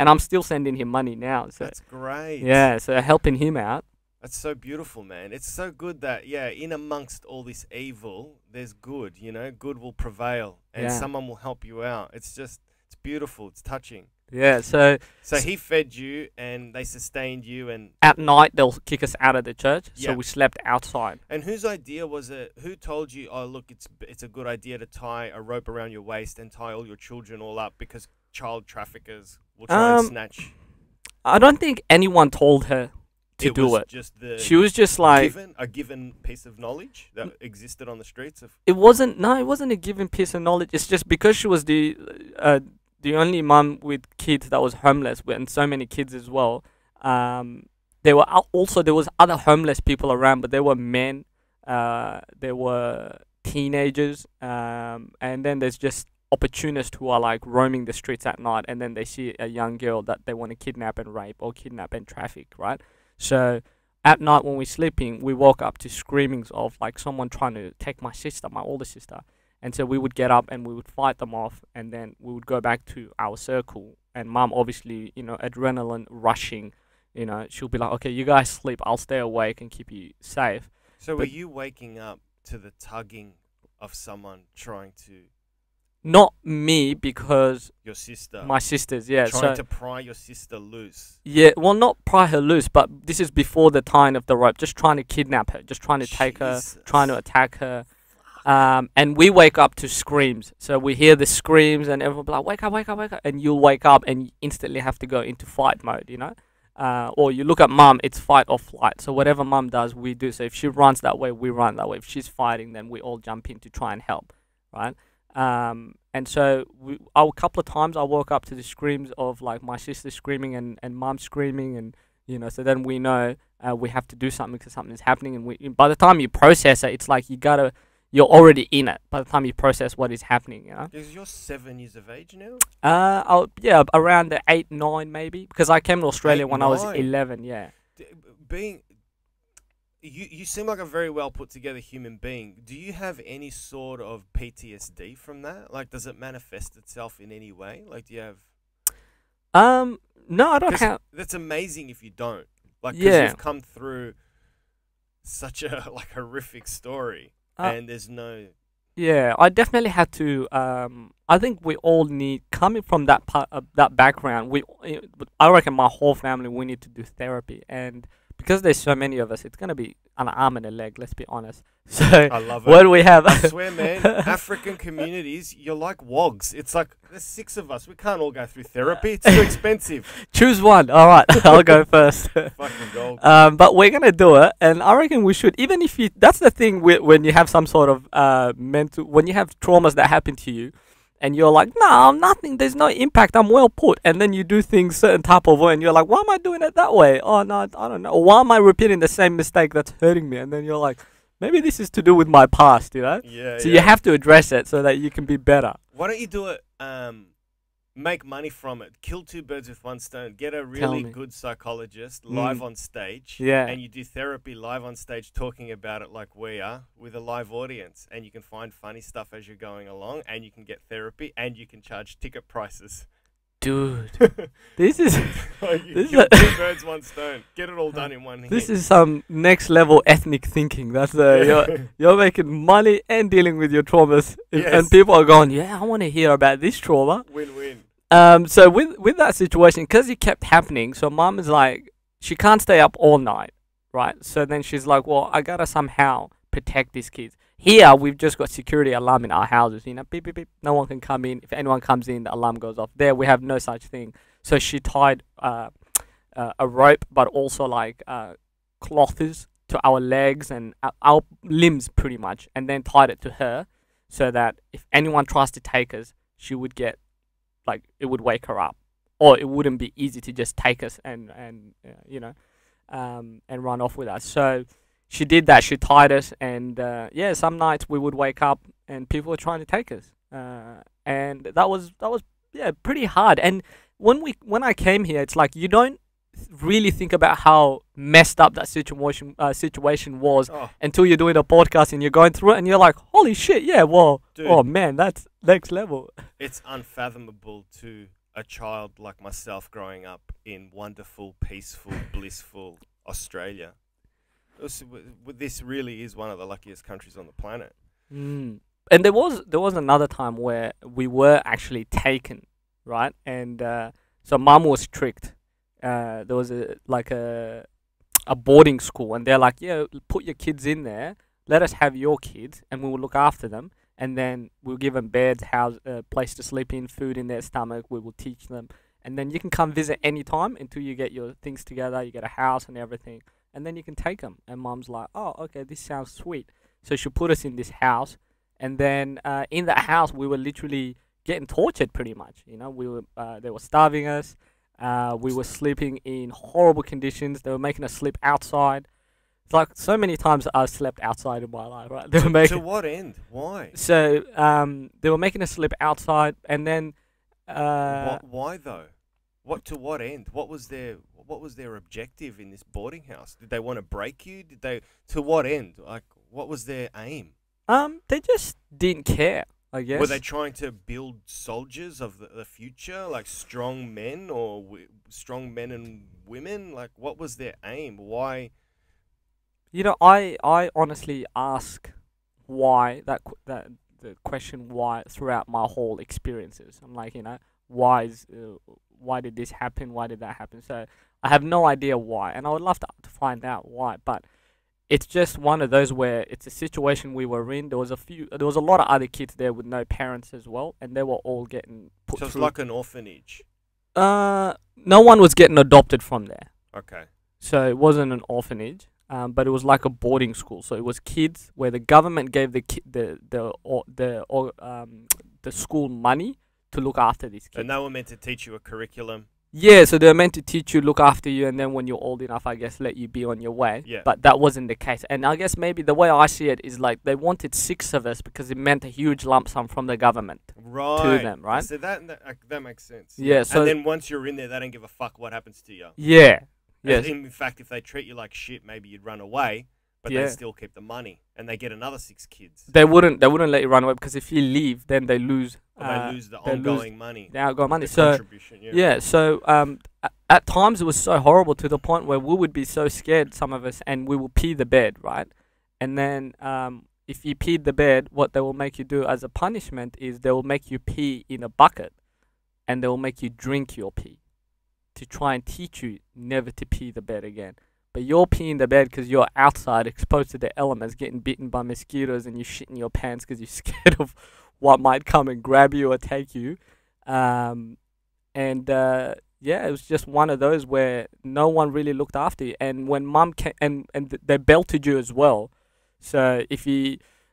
And I'm still sending him money now. So that's great. Yeah, so helping him out. That's so beautiful, man. It's so good that, in amongst all this evil, there's good, good will prevail and someone will help you out. It's beautiful. It's touching. Yeah, so he fed you and they sustained you, and at night they'll kick us out of the church, so we slept outside. And whose idea was it? Who told you, oh, look, it's a good idea to tie a rope around your waist and tie all your children all up because child traffickers will try and snatch? I don't think anyone told her to do it. She was just like a given piece of knowledge that existed on the streets of. It wasn't a given piece of knowledge. It's just because she was the only mum with kids that was homeless, and so many kids as well. There was other homeless people around, but they were men. There were teenagers, and then there's just opportunists who are like roaming the streets at night, and then they see a young girl that they want to kidnap and rape or kidnap and traffic, right? So at night when we're sleeping, we woke up to screamings of like someone trying to take my sister, my older sister. And so we would get up and we would fight them off, and then we would go back to our circle. And mum, obviously, adrenaline rushing, she'll be like, okay, you guys sleep, I'll stay awake and keep you safe. So were you waking up to the tugging of someone trying to... Not me, because... Your sister. My sisters, yeah. Trying to pry your sister loose. Yeah, well, not pry her loose, but this is before the tying of the rope. Just trying to kidnap her, just trying to take her, trying to attack her. And we wake up to screams. So we hear the screams and everyone will be like, wake up, wake up, wake up. And you'll wake up and you instantly have to go into fight mode, or you look at mum, it's fight or flight. So whatever mum does, we do. So if she runs that way, we run that way. If she's fighting, then we all jump in to try and help, right? And so a couple of times I woke up to the screams of like my sister screaming and mum screaming, and so then we know we have to do something because something's happening. And by the time you process it, it's like you're already in it by the time you process what is happening, Because you're 7 years of age now? Around the 8, 9 maybe. Because I came to Australia when I was 11, yeah. you seem like a very well put together human being. Do you have any sort of PTSD from that? Like, does it manifest itself in any way? Like, do you have? No, I don't 'Cause have. that's amazing if you don't. Like, 'cause Yeah. you've come through such a like horrific story, Uh, and there's no. Yeah, I definitely had to. I think we all need coming from that part of that background. I reckon my whole family we need to do therapy, and because there's so many of us, it's gonna be an arm and a leg. Let's be honest. So I love what it. do we have? I swear, man, African communities, you're like wogs. It's like there's 6 of us. We can't all go through therapy. It's too expensive. Choose one. All right, I'll go first. Fucking gold. But we're gonna do it, and I reckon we should. Even if you, that's the thing when you have some sort of when you have traumas that happen to you, and you're like, no, nothing. There's no impact. I'm well put, and then you do things certain type of way, and you're like, why am I doing it that way? Oh no, I don't know. Or why am I repeating the same mistake that's hurting me? And then you're like, maybe this is to do with my past, you know? Yeah. So you have to address it so that you can be better. Why don't you do it? Make money from it. Kill 2 birds with one stone. Get a Tell really me. good psychologist live on stage. Yeah. And you do therapy live on stage, talking about it like we are with a live audience. And you can find funny stuff as you're going along, and you can get therapy, and you can charge ticket prices. Dude, this is You this kill is 2 birds, one stone. Get it all done in one hit. this is some next level ethnic thinking. That's you're making money and dealing with your traumas, and Yes. people are going, yeah, I want to hear about this trauma. Win-win. So with that situation, because it kept happening, so mom is like, she can't stay up all night, right? So then she's like, well, I gotta somehow protect these kids. Here, we've just got security alarm in our houses, you know, beep, beep, beep. No one can come in. If anyone comes in, the alarm goes off. There, we have no such thing. So she tied a rope, but also like cloths to our legs and our limbs pretty much, and then tied it to her so that if anyone tries to take us, she would get, like, it would wake her up, or it wouldn't be easy to just take us and you know, and run off with us. So she did that. She tied us, and yeah, some nights we would wake up and people were trying to take us, and that was yeah, pretty hard. And when I came here, it's like you don't really think about how messed up that situation was until you're doing a podcast and you're going through it, and you're like, holy shit, yeah, well, Dude, oh man, that's next level. It's unfathomable to a child like myself growing up in wonderful, peaceful, blissful Australia. This really is one of the luckiest countries on the planet. And there was another time where we were actually taken, right? And so mum was tricked. There was a boarding school, and they're like, yeah, put your kids in there. Let us have your kids, and we will look after them. And then we'll give them beds, house, place to sleep in, food in their stomach. We will teach them, and then you can come visit anytime until you get your things together. You get a house and everything, and then you can take them. And mum's like, oh, okay, this sounds sweet. So she put us in this house, and then in that house we were literally getting tortured pretty much. You know, they were starving us. We were sleeping in horrible conditions. They were making us sleep outside. It's like so many times I've slept outside in my life, right? They were making, to what end? Why? so they were making us sleep outside, and then Why though? To what end? What was their objective in this boarding house? Did they want to break you? To what end? Like, what was their aim? they just didn't care, I guess. Were they trying to build soldiers of the future, like strong men or strong men and women? Like, what was their aim? Why? You know, I honestly ask why the question why throughout my whole experiences. I'm like, you know, why did this happen? Why did that happen? So I have no idea why, and I would love to find out why. But it's just one of those where it's a situation we were in. There was a lot of other kids there with no parents as well, and they were all getting put So it's through. like an orphanage. No one was getting adopted from there. Okay. So it wasn't an orphanage, but it was like a boarding school. So it was kids where the government gave the school money to look after these kids. And they were meant to teach you a curriculum. Yeah, so they're meant to teach you, look after you, and then when you're old enough, I guess, let you be on your way. Yeah. But that wasn't the case. And I guess maybe the way I see it is like they wanted 6 of us because it meant a huge lump sum from the government to them, right? So that makes sense. Yeah. So and then once you're in there, they don't give a fuck what happens to you. yeah. Yes. Yes. In fact, if they treat you like shit, maybe you'd run away. but they still keep the money, and they get another 6 kids. They wouldn't let you run away, because if you leave, then they lose. They lose the ongoing money. The outgoing money. The So contribution, at times it was so horrible, to the point where we would be so scared, some of us, and we will pee the bed, right? And then if you peed the bed, what they will make you do as a punishment is they will make you pee in a bucket, and they will make you drink your pee, to try and teach you never to pee the bed again. But you're peeing the bed because you're outside, exposed to the elements, getting bitten by mosquitoes, and you're shitting your pants because you're scared of what might come and grab you or take you. It was just one of those where no one really looked after you. And when mum came, they belted you as well. So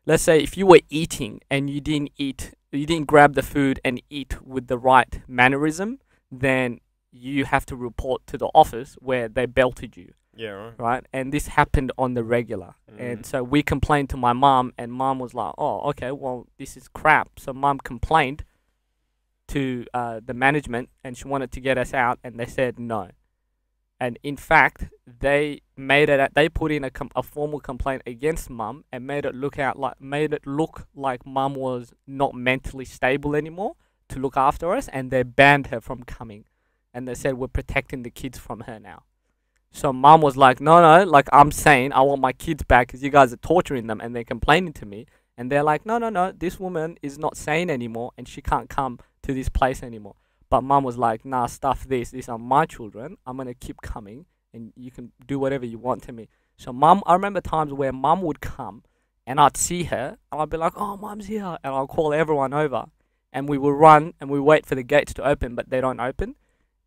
let's say if you were eating and you didn't grab the food and eat with the right mannerism, then you have to report to the office where they belted you. Yeah, right. Right? And this happened on the regular. And so we complained to my mum, and mum was like, oh, okay, well, this is crap. So mum complained to the management, and she wanted to get us out, and they said no. And in fact, they put in a formal complaint against mum, and made it look like mum was not mentally stable anymore to look after us, and they banned her from coming. And they said, we're protecting the kids from her now. So mum was like, no, like I'm saying, I want my kids back because you guys are torturing them, and they're complaining to me. And they're like, no, this woman is not sane anymore, and she can't come to this place anymore. But mum was like, nah, stuff this. These are my children. I'm going to keep coming, and you can do whatever you want to me. So I remember times where mum would come, and I'd see her, and I'd be like, oh, mum's here. And I'll call everyone over. And we will run, and we wait for the gates to open, but they don't open.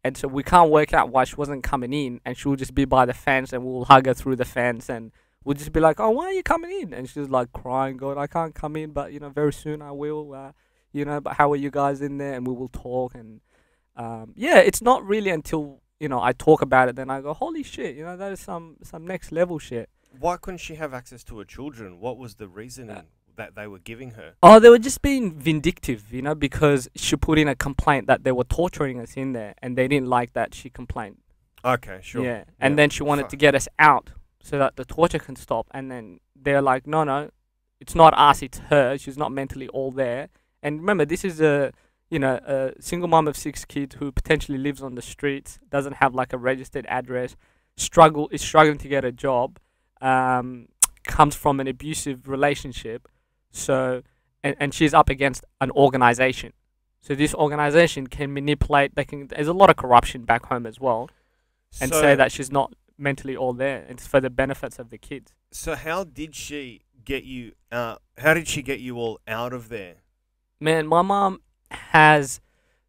And so we can't work out why she wasn't coming in, and she'll just be by the fence, and we'll hug her through the fence, and we'll just be like, oh, why are you coming in? And she's like crying, going, I can't come in, but, very soon I will, but how are you guys in there? And we will talk. And, it's not really until, I talk about it, then I go, holy shit, that is some next level shit. Why couldn't she have access to her children? What was the reasoning that they were giving her? Oh, they were just being vindictive, because she put in a complaint that they were torturing us in there, and they didn't like that she complained. Okay, sure. Yeah, and then she wanted to get us out so that the torture can stop. And then they're like, no, it's not us, it's her. She's not mentally all there. And remember, this is a single mom of 6 kids who potentially lives on the streets, doesn't have like a registered address, is struggling to get a job, comes from an abusive relationship. So, and she's up against an organization. So this organization can manipulate. There's a lot of corruption back home as well, and say that she's not mentally all there. It's for the benefits of the kids. So how did she get you? How did she get you all out of there? Man, my mom has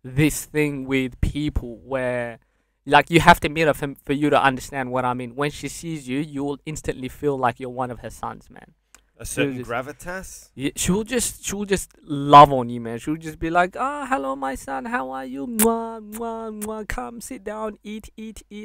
this thing with people where, like, you have to meet her for you to understand what I mean. When she sees you, you will instantly feel like you're one of her sons, man. A certain gravitas? Yeah, she'll just love on you, man. She'll just be like, hello, my son. How are you? Mwah, mwah, mwah. Come, sit down, eat.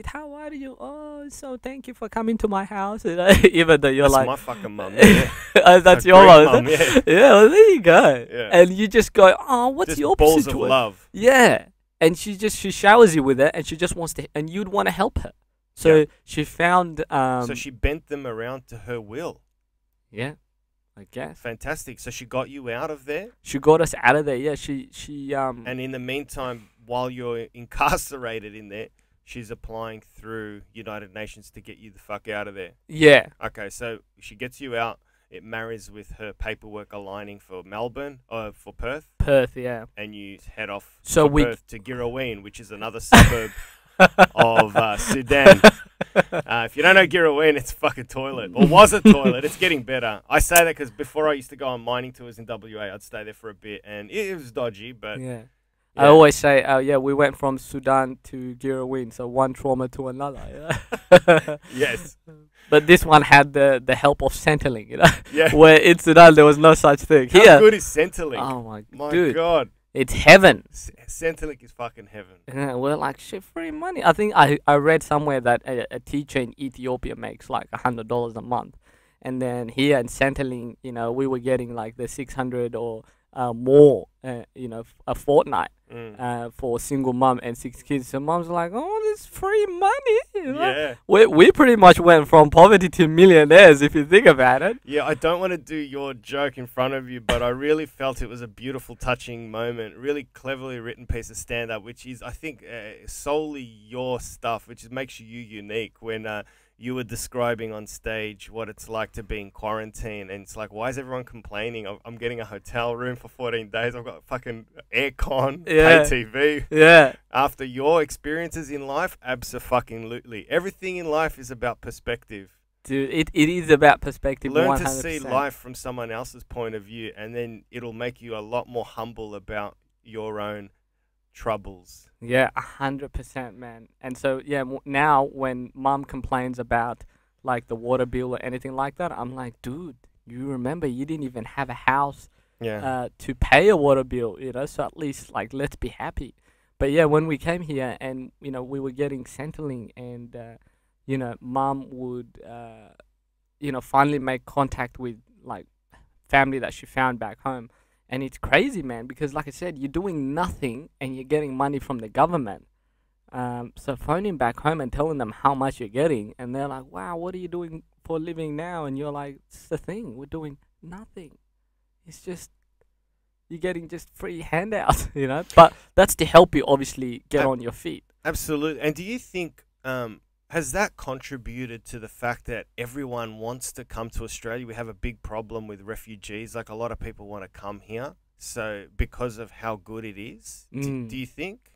How are you? Oh, so thank you for coming to my house. Even though you're that's like... That's my fucking mum. Yeah. That's your mum. Yeah. Yeah, well, there you go. Yeah. And you just go, oh, what's just your balls situation? of love. Yeah. And she showers you with it, and she just wants to... And you'd want to help her. So she found... so she bent them around to her will. Yeah. I guess. Fantastic. So she got you out of there? She got us out of there, yeah. She And in the meantime, while you're incarcerated in there, she's applying through United Nations to get you the fuck out of there. Yeah. Okay, so she gets you out. It marries with her paperwork aligning for Melbourne, or for Perth. Perth, yeah. And you head off Perth to Girraween, which is another suburb of Sudan. If you don't know Girraween, it's a fucking toilet. Or was a toilet. It's getting better. I say that because before I used to go on mining tours in WA, I'd stay there for a bit, and it was dodgy, but... Yeah. I always say, we went from Sudan to Girraween, so one trauma to another. Yeah? Yes. But this one had the help of Centrelink, Yeah. Where in Sudan, there was no such thing. How good is Centrelink? Oh, my dude. God. It's heaven. Centrelink is fucking heaven. Yeah, we're like, shit, free money. I think I read somewhere that a teacher in Ethiopia makes like $100 a month. And then here in Centrelink, we were getting like the 600 or more, a fortnight. for a single mum and 6 kids. So mom's like, oh, this free money. You know? Yeah. We pretty much went from poverty to millionaires, if you think about it. Yeah, I don't want to do your joke in front of you, but I really felt it was a beautiful, touching moment. Really cleverly written piece of stand-up, which is, I think, solely your stuff, which makes you unique. When you were describing on stage what it's like to be in quarantine, and it's like, why is everyone complaining? I'm getting a hotel room for 14 days. I've got fucking aircon, pay TV. Yeah. After your experiences in life, abso-fucking-lutely. Everything in life is about perspective. Dude, it is about perspective. Learn 100%. to see life from someone else's point of view, and then it'll make you a lot more humble about your own troubles. Yeah, 100%, man. And so, yeah, now when mom complains about like the water bill or anything like that, I'm like, dude, you remember you didn't even have a house to pay a water bill, you know? So at least, like, let's be happy. But yeah, when we came here and, you know, we were getting Centrelink and, you know, mom would, you know, finally make contact with, like, family that she found back home. And it's crazy, man, because like I said, you're doing nothing and you're getting money from the government. So phoning back home and telling them how much you're getting, and they're like, wow, what are you doing for a living now? And you're like, it's the thing, we're doing nothing. It's just, you're getting just free handouts, you know? But that's to help you, obviously, get on your feet. Absolutely. And do you think, has that contributed to the fact that everyone wants to come to Australia? We have a big problem with refugees. Like, a lot of people want to come here. So because of how good it is, do you think?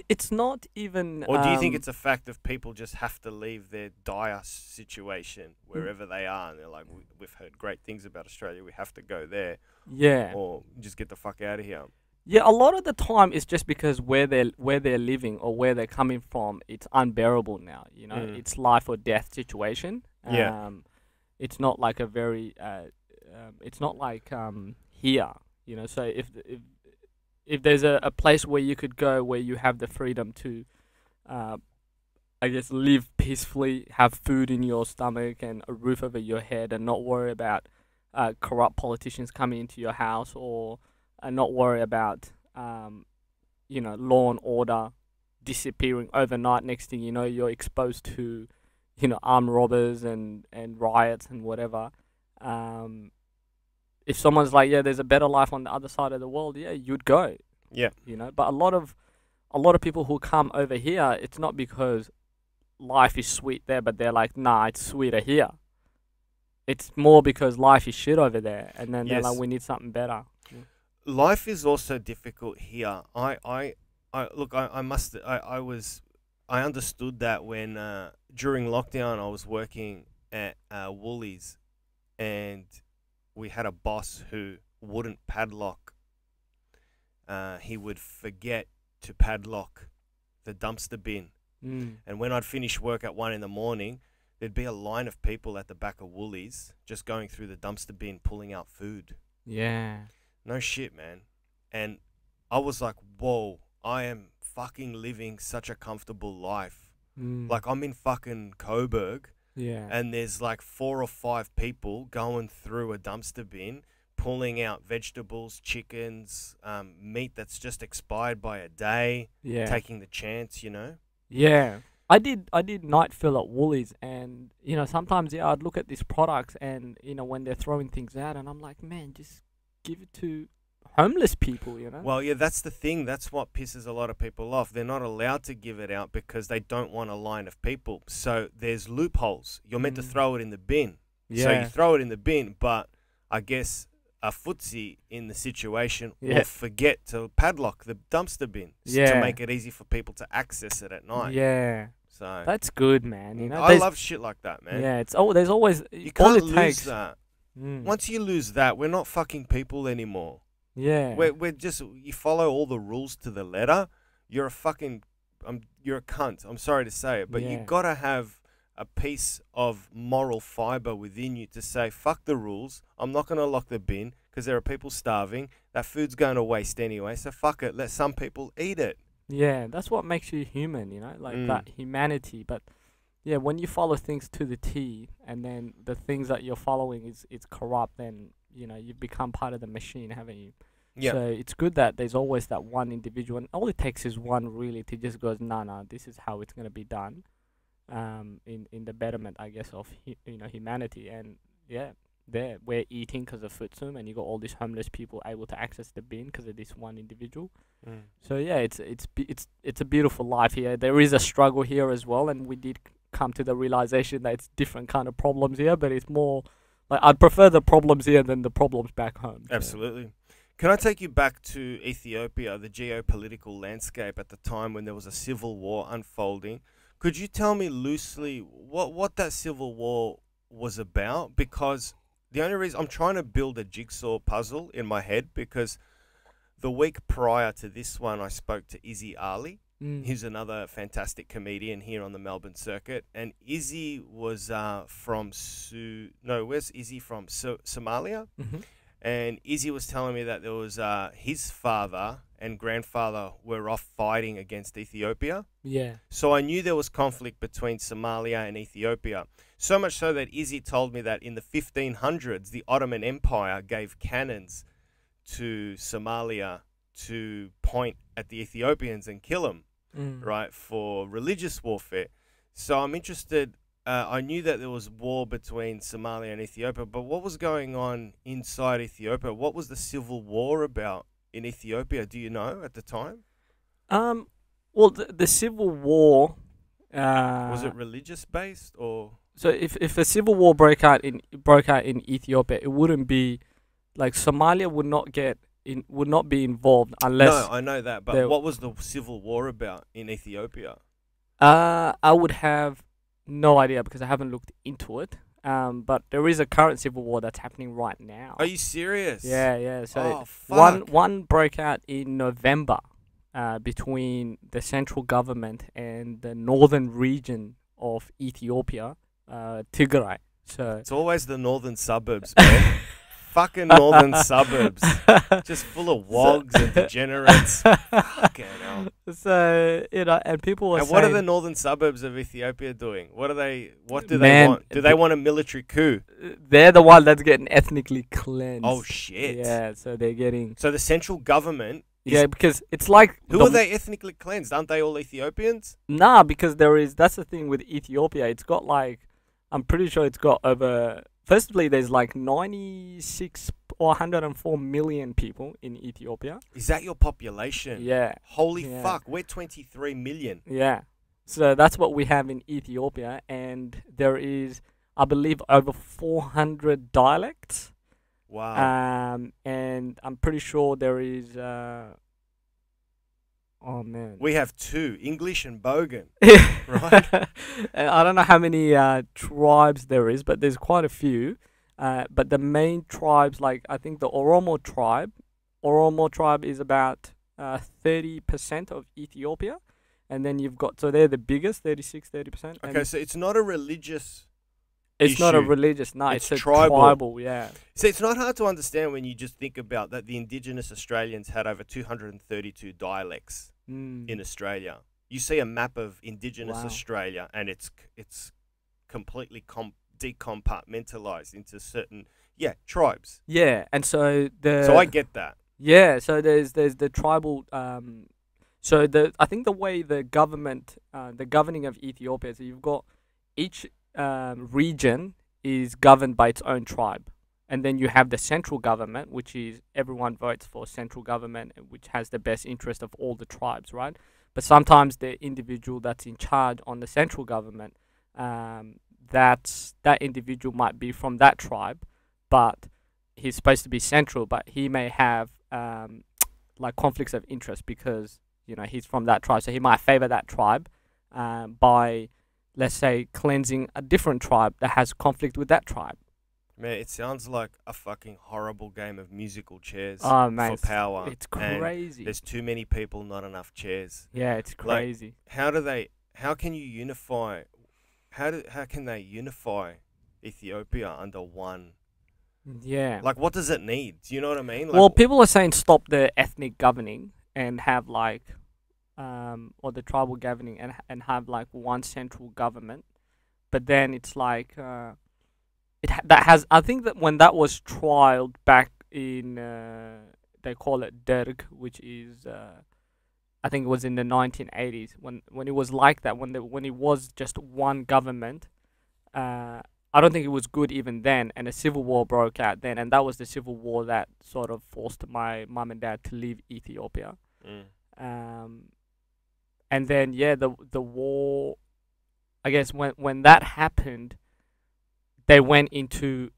It's not even... Or do you think it's a fact of people just have to leave their dire situation wherever they are, and they're like, we've heard great things about Australia, we have to go there. Yeah. Or just get the fuck out of here. Yeah, a lot of the time it's just because where they're living or where they're coming from, it's unbearable now. You know, it's life or death situation. It's not like a very, it's not like here. You know, so if there's a place where you could go where you have the freedom to, I guess, live peacefully, have food in your stomach and a roof over your head, and not worry about corrupt politicians coming into your house, or and not worry about, you know, law and order disappearing overnight. Next thing you know, you're exposed to, you know, armed robbers and riots and whatever. If someone's like, yeah, there's a better life on the other side of the world, yeah, you'd go. Yeah. You know, but a lot of people who come over here, it's not because life is sweet there, but they're like, nah, it's sweeter here. It's more because life is shit over there, and then they're like, we need something better. Life is also difficult here. I understood that when during lockdown I was working at Woolies, and we had a boss who wouldn't padlock. He would forget to padlock the dumpster bin, and when I'd finish work at 1 a.m, there'd be a line of people at the back of Woolies just going through the dumpster bin, pulling out food. Yeah. No shit, man. And I was like, whoa, I am fucking living such a comfortable life. Like, I'm in fucking Coburg. Yeah. And there's like 4 or 5 people going through a dumpster bin, pulling out vegetables, chickens, meat that's just expired by a day. Yeah. Taking the chance, you know? Yeah. I did night fill at Woolies, and, you know, sometimes, yeah, I'd look at these products and, you know, when they're throwing things out, and I'm like, man, just give it to homeless people, you know? Well, yeah, that's the thing. That's what pisses a lot of people off. They're not allowed to give it out because they don't want a line of people. So there's loopholes. You're meant to throw it in the bin. Yeah. So you throw it in the bin, but I guess a footsie in the situation will forget to padlock the dumpster bin to make it easy for people to access it at night. Yeah. So that's good, man. You know, I love shit like that, man. Yeah, there's always you can't lose that. Once you lose that, we're not fucking people anymore. Yeah. We're just, you follow all the rules to the letter. You're a fucking, you're a cunt. I'm sorry to say it, but you gotta have a piece of moral fiber within you to say, fuck the rules. I'm not gonna lock the bin because there are people starving. That food's going to waste anyway, so fuck it. Let some people eat it. Yeah, that's what makes you human, you know, like that humanity. But yeah, when you follow things to the T, and then the things that you're following is corrupt, then, you know, you've become part of the machine, haven't you? Yeah. So it's good that there's always that one individual, and all it takes is one really to just goes, no, this is how it's gonna be done, in the betterment, I guess, of humanity. And yeah, there we're eating because of Futsum, and you got all these homeless people able to access the bin because of this one individual. Mm. So yeah, it's a beautiful life here. There is a struggle here as well, and we did come to the realization that it's different kind of problems here, but it's more like I'd prefer the problems here than the problems back home. So. Absolutely. Can I take you back to Ethiopia, the geopolitical landscape at the time when there was a civil war unfolding? Could you tell me loosely what that civil war was about? Because the only reason I'm trying to build a jigsaw puzzle in my head, because the week prior to this one, I spoke to Izzy Ali. He's another fantastic comedian here on the Melbourne circuit. And Izzy was from where's Izzy from? Somalia? Mm-hmm. And Izzy was telling me that there was his father and grandfather were off fighting against Ethiopia. Yeah. So I knew there was conflict between Somalia and Ethiopia. So much so that Izzy told me that in the 1500s, the Ottoman Empire gave cannons to Somalia to point at the Ethiopians and kill them, right, for religious warfare. So I'm interested. I knew that there was war between Somalia and Ethiopia, but what was going on inside Ethiopia? What was the civil war about in Ethiopia? Do you know at the time? Well, the civil war. Was it religious based or? So if a civil war broke out in Ethiopia, it wouldn't be like Somalia would not be involved unless. No, I know that, but what was the civil war about in Ethiopia? I would have no idea because I haven't looked into it. But there is a current civil war that's happening right now. Are you serious? Yeah. So fuck. one broke out in November, between the central government and the northern region of Ethiopia, Tigray. So it's always the northern suburbs, man. Fucking northern suburbs, just full of wogs and degenerates. Fucking hell. So and people are and saying, what are the northern suburbs of Ethiopia doing? What do they want? Do they want a military coup? They're the one that's getting ethnically cleansed. Oh shit! Yeah, so they're getting. So the central government. Yeah, because it's like who are they ethnically cleansed? Aren't they all Ethiopians? Nah, because that's the thing with Ethiopia. It's got like, I'm pretty sure it's got over. Firstly, there's like 96 or 104 million people in Ethiopia. Is that your population? Yeah. Holy fuck, we're 23 million. Yeah. So that's what we have in Ethiopia, and there is, I believe, over 400 dialects. Wow. And I'm pretty sure there is. Oh man. We have two, English and Bogan. Right. And I don't know how many tribes there is, but there's quite a few. But the main tribes, like I think the Oromo tribe is about 30% of Ethiopia, and then you've got, so they're the biggest, 30%. Okay, so it's not a religious. It's not a issue. religious, no, it's a tribal. tribal, yeah. See, it's not hard to understand when you just think about that the indigenous Australians had over 232 dialects in Australia. You see a map of indigenous Australia, and it's completely decompartmentalized into certain tribes. Yeah, and so I get that. Yeah, so there's the tribal. So I think the way the government, the governing of Ethiopia, so you've got each region is governed by its own tribe, and then you have the central government, which is everyone votes for central government, which has the best interest of all the tribes, right? But sometimes the individual that's in charge on the central government, that individual might be from that tribe, but he's supposed to be central, but he may have like conflicts of interest because he's from that tribe, so he might favor that tribe by, let's say, cleansing a different tribe that has conflict with that tribe. Man, it sounds like a fucking horrible game of musical chairs for power. It's crazy. There's too many people, not enough chairs. Yeah, it's crazy. Like, how can you unify? How can they unify Ethiopia under one? Yeah. Like, what does it need? Do you know what I mean? Like, well, people are saying stop the ethnic governing and have like, or the tribal governing and have like one central government, but then it's like I think that when that was trialed back in they call it derg, which is I think it was in the 1980s when it was like that, when it was just one government. I don't think it was good even then, and a civil war broke out then, and that was the civil war that sort of forced my mum and dad to leave Ethiopia. And then the war, I guess when that happened, they went into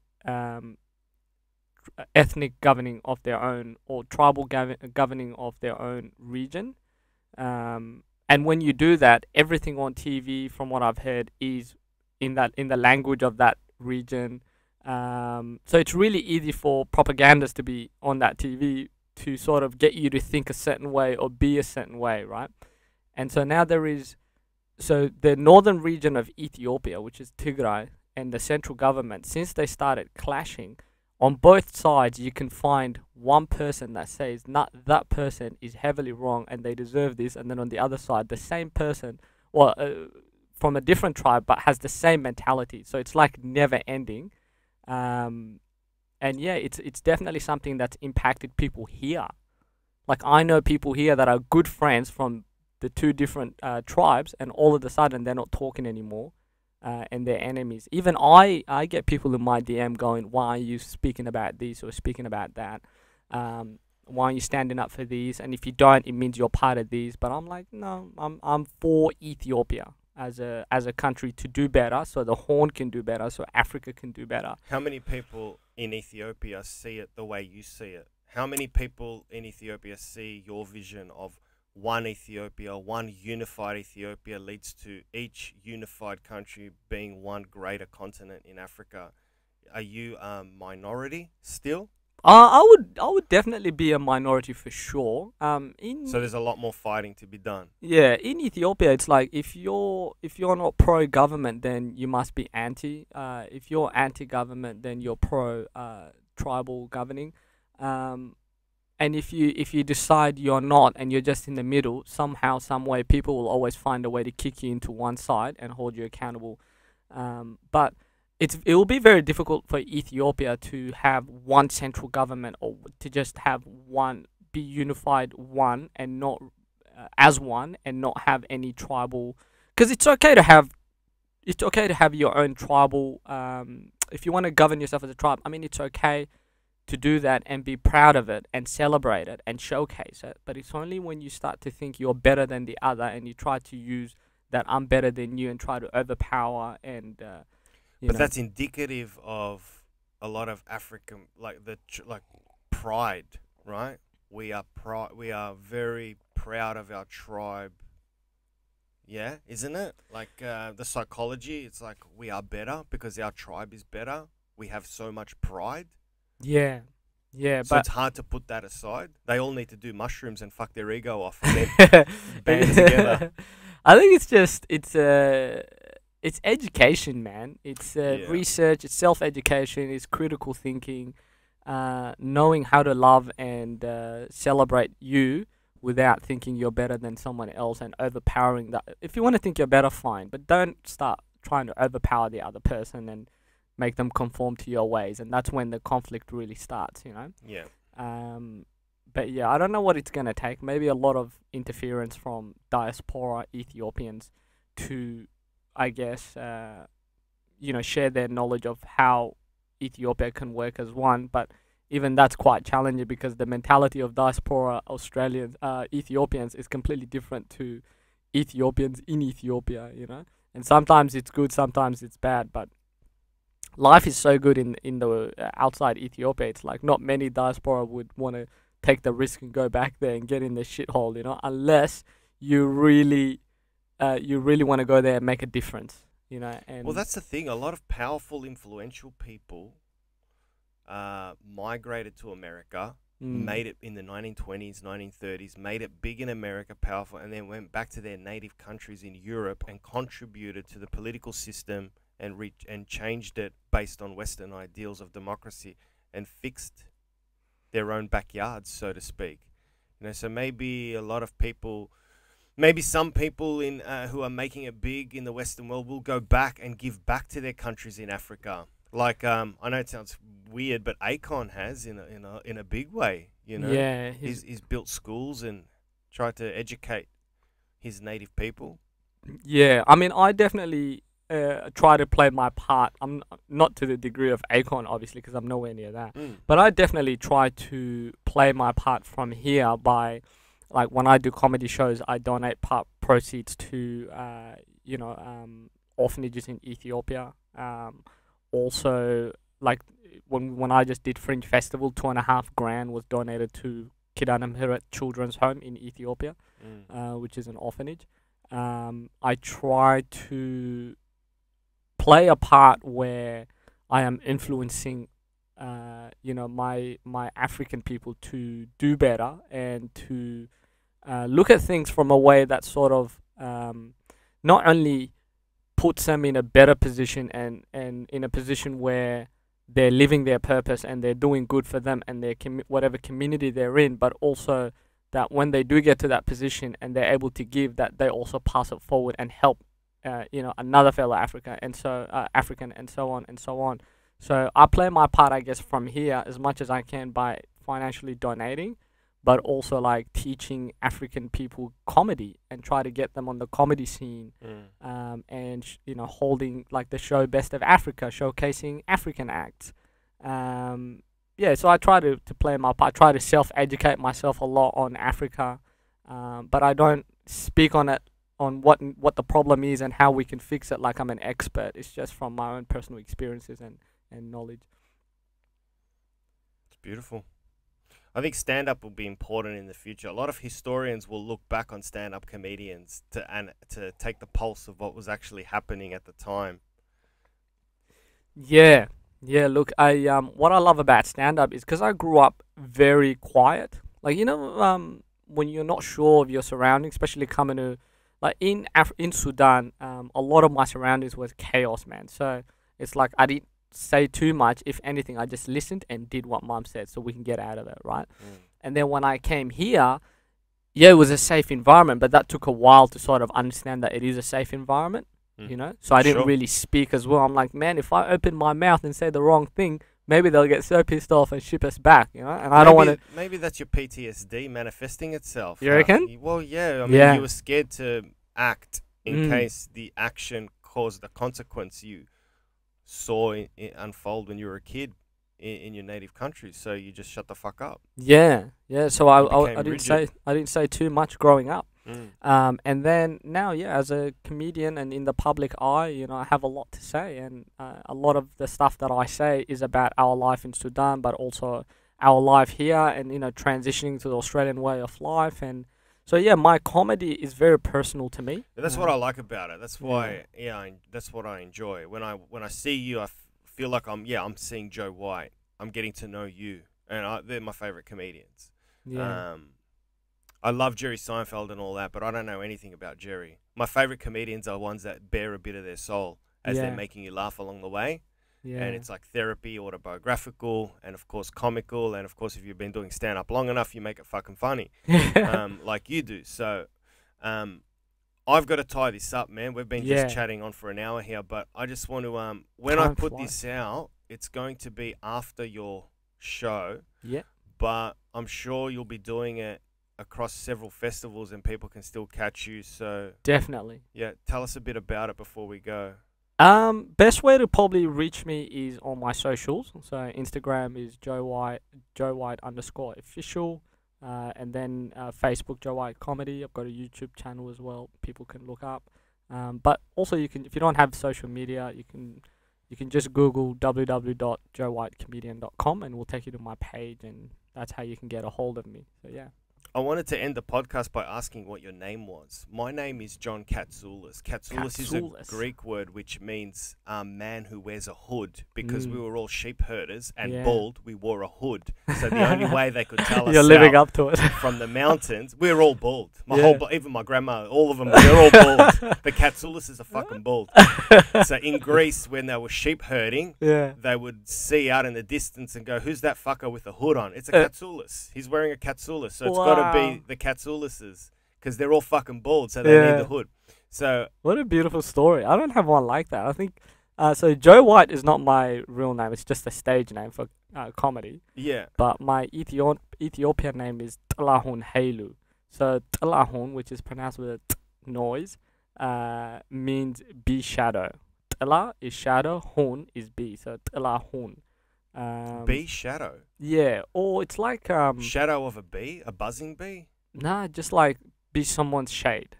ethnic governing of their own, or tribal governing of their own region. And when you do that, everything on TV, from what I've heard, is in the language of that region. So it's really easy for propagandists to be on that TV to sort of get you to think a certain way or be a certain way, right? And so now so the northern region of Ethiopia, which is Tigray, and the central government, since they started clashing, on both sides you can find one person that says, not that person is heavily wrong and they deserve this, and then on the other side the same person, well, from a different tribe but has the same mentality. So it's like never ending. And yeah, it's definitely something that's impacted people here. Like, I know people here that are good friends from the two different tribes, and all of a sudden they're not talking anymore, and they're enemies. Even I get people in my DM going, why are you speaking about this or speaking about that? Why are you standing up for these? And if you don't, it means you're part of these. But I'm like, no, I'm for Ethiopia as a country to do better, so the Horn can do better, so Africa can do better. How many people in Ethiopia see it the way you see it? How many people in Ethiopia see your vision of one Ethiopia, one unified Ethiopia leads to each unified country being one greater continent in Africa? Are you a minority still? I would definitely be a minority for sure. So there's a lot more fighting to be done. Yeah, in Ethiopia, it's like if you're not pro government, then you must be anti. If you're anti government, then you're pro tribal governing. And if you decide you're not, and you're just in the middle, somehow, some way, people will always find a way to kick you into one side and hold you accountable. But it will be very difficult for Ethiopia to have one central government, or to just have one, be unified one, and not as one, and not have any tribal. Because it's okay to have your own tribal. If you want to govern yourself as a tribe, I mean, it's okay to do that and be proud of it and celebrate it and showcase it. But it's only when you start to think you're better than the other, and you try to use that I'm better than you and try to overpower and. But that's indicative of a lot of African, like pride, right? We are very proud of our tribe. Yeah, isn't it? Like the psychology, it's like we are better because our tribe is better. We have so much pride. Yeah, so but it's hard to put that aside. They all need to do mushrooms and fuck their ego off and then band together. I think it's education, man. It's research, it's self-education, it's critical thinking, knowing how to love and celebrate you without thinking you're better than someone else and overpowering that. If you want to think you're better, fine, but don't start trying to overpower the other person and make them conform to your ways, and that's when the conflict really starts, you know? Yeah. But yeah, I don't know what it's going to take. Maybe a lot of interference from diaspora Ethiopians to, I guess, share their knowledge of how Ethiopia can work as one. But even that's quite challenging, because the mentality of diaspora Ethiopians is completely different to Ethiopians in Ethiopia, you know? And sometimes it's good, sometimes it's bad, but life is so good in the outside Ethiopia. It's like not many diaspora would want to take the risk and go back there and get in the shithole, you know, unless you really want to go there and make a difference, you know. And well, that's the thing. A lot of powerful, influential people migrated to America, made it in the 1920s, 1930s, made it big in America, powerful, and then went back to their native countries in Europe and contributed to the political system and changed it based on Western ideals of democracy, and fixed their own backyards, so to speak. You know, so maybe a lot of people, maybe some people in who are making it big in the Western world will go back and give back to their countries in Africa. Like I know it sounds weird, but Akon has in a big way. You know, Yeah, he's built schools and tried to educate his native people. yeah. I mean, I definitely try to play my part. I'm not to the degree of Akon, obviously, because I'm nowhere near that. But I definitely try to play my part from here by, like, when I do comedy shows, I donate part proceeds to, you know, orphanages in Ethiopia. Also, like, when I just did Fringe Festival, 2.5 grand was donated to Kidanamhirat Children's Home in Ethiopia, which is an orphanage. I try to play a part where I am influencing, you know, my African people to do better and to look at things from a way that sort of not only puts them in a better position and in a position where they're living their purpose and they're doing good for them and their whatever community they're in, but also that when they do get to that position and they're able to give, that they also pass it forward and help, you know, another fellow African and so on and so on. So I play my part, I guess, from here as much as I can by financially donating, but also like teaching African people comedy and try to get them on the comedy scene, and you know, holding like the show Best of Africa, showcasing African acts. Yeah, so I try to play my part. I try to self-educate myself a lot on Africa, but I don't speak on it, on what the problem is and how we can fix it like I'm an expert. It's just from my own personal experiences and knowledge. It's beautiful. I think stand-up will be important in the future. A lot of historians will look back on stand-up comedians to take the pulse of what was actually happening at the time. Yeah, yeah. Look, what I love about stand-up is because I grew up very quiet. Like, you know, when you're not sure of your surroundings, especially coming to, like, in Sudan, a lot of my surroundings was chaos, man. So it's like I didn't say too much. If anything, I just listened and did what mom said so we can get out of it, right? And then when I came here, yeah, it was a safe environment, but that took a while to sort of understand that it is a safe environment, you know? So I didn't really speak as well. I'm like, man, if I open my mouth and say the wrong thing, maybe they'll get so pissed off and ship us back, you know? And I don't want to... Maybe that's your PTSD manifesting itself. You reckon? Well, yeah. I mean, you were scared to act in case the action caused the consequence you saw it unfold when you were a kid in your native country, so you just shut the fuck up. Yeah. So I didn't say too much growing up, and then now, yeah, as a comedian and in the public eye, you know, I have a lot to say, and a lot of the stuff that I say is about our life in Sudan, but also our life here, and, you know, transitioning to the Australian way of life. And so, yeah, my comedy is very personal to me. That's what I like about it. That's why, that's what I enjoy. When I see you, I feel like I'm seeing Joe White. I'm getting to know you, and they're my favorite comedians. Yeah. I love Jerry Seinfeld and all that, but I don't know anything about Jerry. My favorite comedians are ones that bear a bit of their soul as they're making you laugh along the way. Yeah. And it's like therapy, autobiographical, and of course comical, and of course if you've been doing stand-up long enough, you make it fucking funny, like you do. So I've got to tie this up, man. We've been just chatting on for an hour here, but I just want to, when I put this out, it's going to be after your show. Yeah. But I'm sure you'll be doing it across several festivals and people can still catch you. So definitely. Yeah. Tell us a bit about it before we go. Best way to probably reach me is on my socials. So Instagram is Joe White _official. And then Facebook, Joe White Comedy. I've got a YouTube channel as well. People can look up. But also you can, if you don't have social media, you can just Google www.joewhitecomedian.com and we'll take you to my page, and that's how you can get a hold of me. So yeah. I wanted to end the podcast by asking what your name was. My name is John Katsoulis. Katsoulis is a Greek word which means man who wears a hood, because we were all sheep herders and bald. We wore a hood. So the only way they could tell us you're living up to it from the mountains, we were all bald. Even my grandma, all of them, they're all bald. The Katsoulis is a fucking bald. So in Greece, when they were sheep herding, they would see out in the distance and go, "Who's that fucker with a hood on?" It's a Katsoulis. He's wearing a Katsoulis. So it's got to be the Katsoulises, because they're all fucking bald, so they need the hood. So what a beautiful story. I don't have one like that. I think So Joe White is not my real name. It's just a stage name for comedy. Yeah. But my Ethiopian name is Tlahun Hailu. So Tlahun, which is pronounced with a t noise, means bee shadow. Tla is shadow, hun is bee. So Tlahun. Bee shadow. Yeah, or it's like Shadow of a bee, a buzzing bee. nah, just like be someone's shade.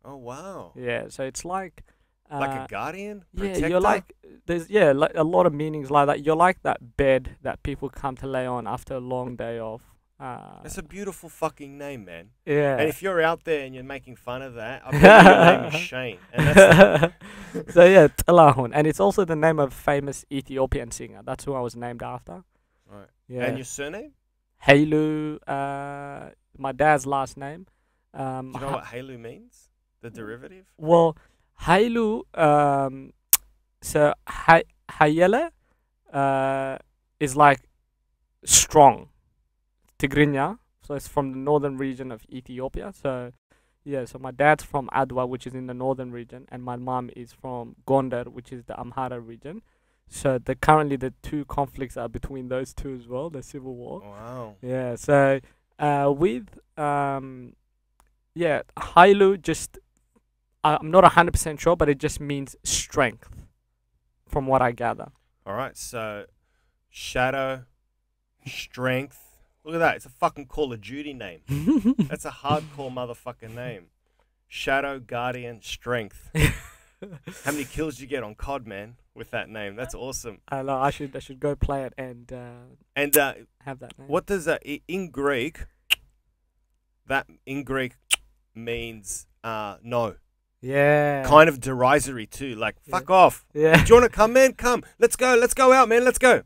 Oh wow. Yeah, so it's like Like a guardian. yeah, Protector? you're like there's like a lot of meanings like that. You're like that bed that people come to lay on after a long day of. That's a beautiful fucking name, man. Yeah. And if you're out there and you're making fun of that, I bet your name is Shane. And that's So yeah, Tlahun, and it's also the name of a famous Ethiopian singer. That's who I was named after. right. Yeah. And your surname? Hailu, my dad's last name. Do you know what Halu means? The derivative? Well, Hailu, so Hayele, is like strong. Tigrinya, so it's from the northern region of Ethiopia. So, yeah, so my dad's from Adwa, which is in the northern region, and my mom is from Gondar, which is the Amhara region. So currently the two conflicts are between those two as well, the civil war. Wow. Yeah, so with Hailu just I'm not 100% sure, but it just means strength, from what I gather. All right. So, shadow, strength. Look at that. It's a fucking Call of Duty name. That's a hardcore motherfucking name. Shadow, guardian, strength. How many kills did you get on COD, man, with that name? That's awesome. I know. I should go play it and have that name. What does that in Greek? That in Greek means no. Yeah. Kind of derisory too. Like fuck off. Yeah. Do you want to come, man? Come. Let's go. Let's go out, man. Let's go.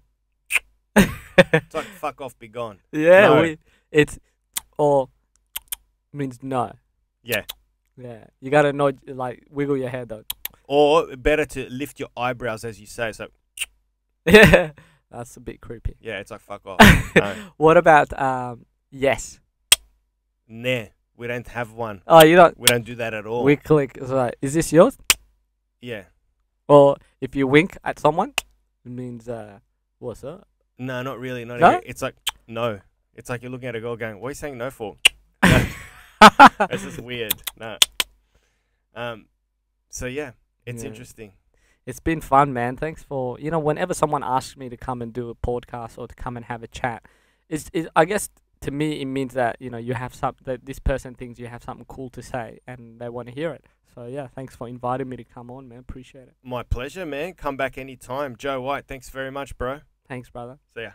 It's like fuck off, be gone. Yeah. No. It's or means no. Yeah. Yeah. You gotta nod, like wiggle your head though. Or better to lift your eyebrows as you say. So Yeah. That's a bit creepy. yeah, it's like fuck off. No. What about yes? Nah, we don't have one. Oh, you don't. We don't do that at all. We click. It's like, is this yours? Yeah. Or if you wink at someone, it means what's up? No, not really. Not No? even. It's like no. It's like you're looking at a girl going, "What are you saying no for?" No. That's just weird. No. So yeah, it's Yeah. interesting. It's been fun, man. Thanks for whenever someone asks me to come and do a podcast or to come and have a chat, I guess to me it means that you have that this person thinks you have something cool to say and they want to hear it. So yeah, thanks for inviting me to come on, man. Appreciate it. My pleasure, man. Come back anytime. Joe White, thanks very much, bro. Thanks, brother. See ya.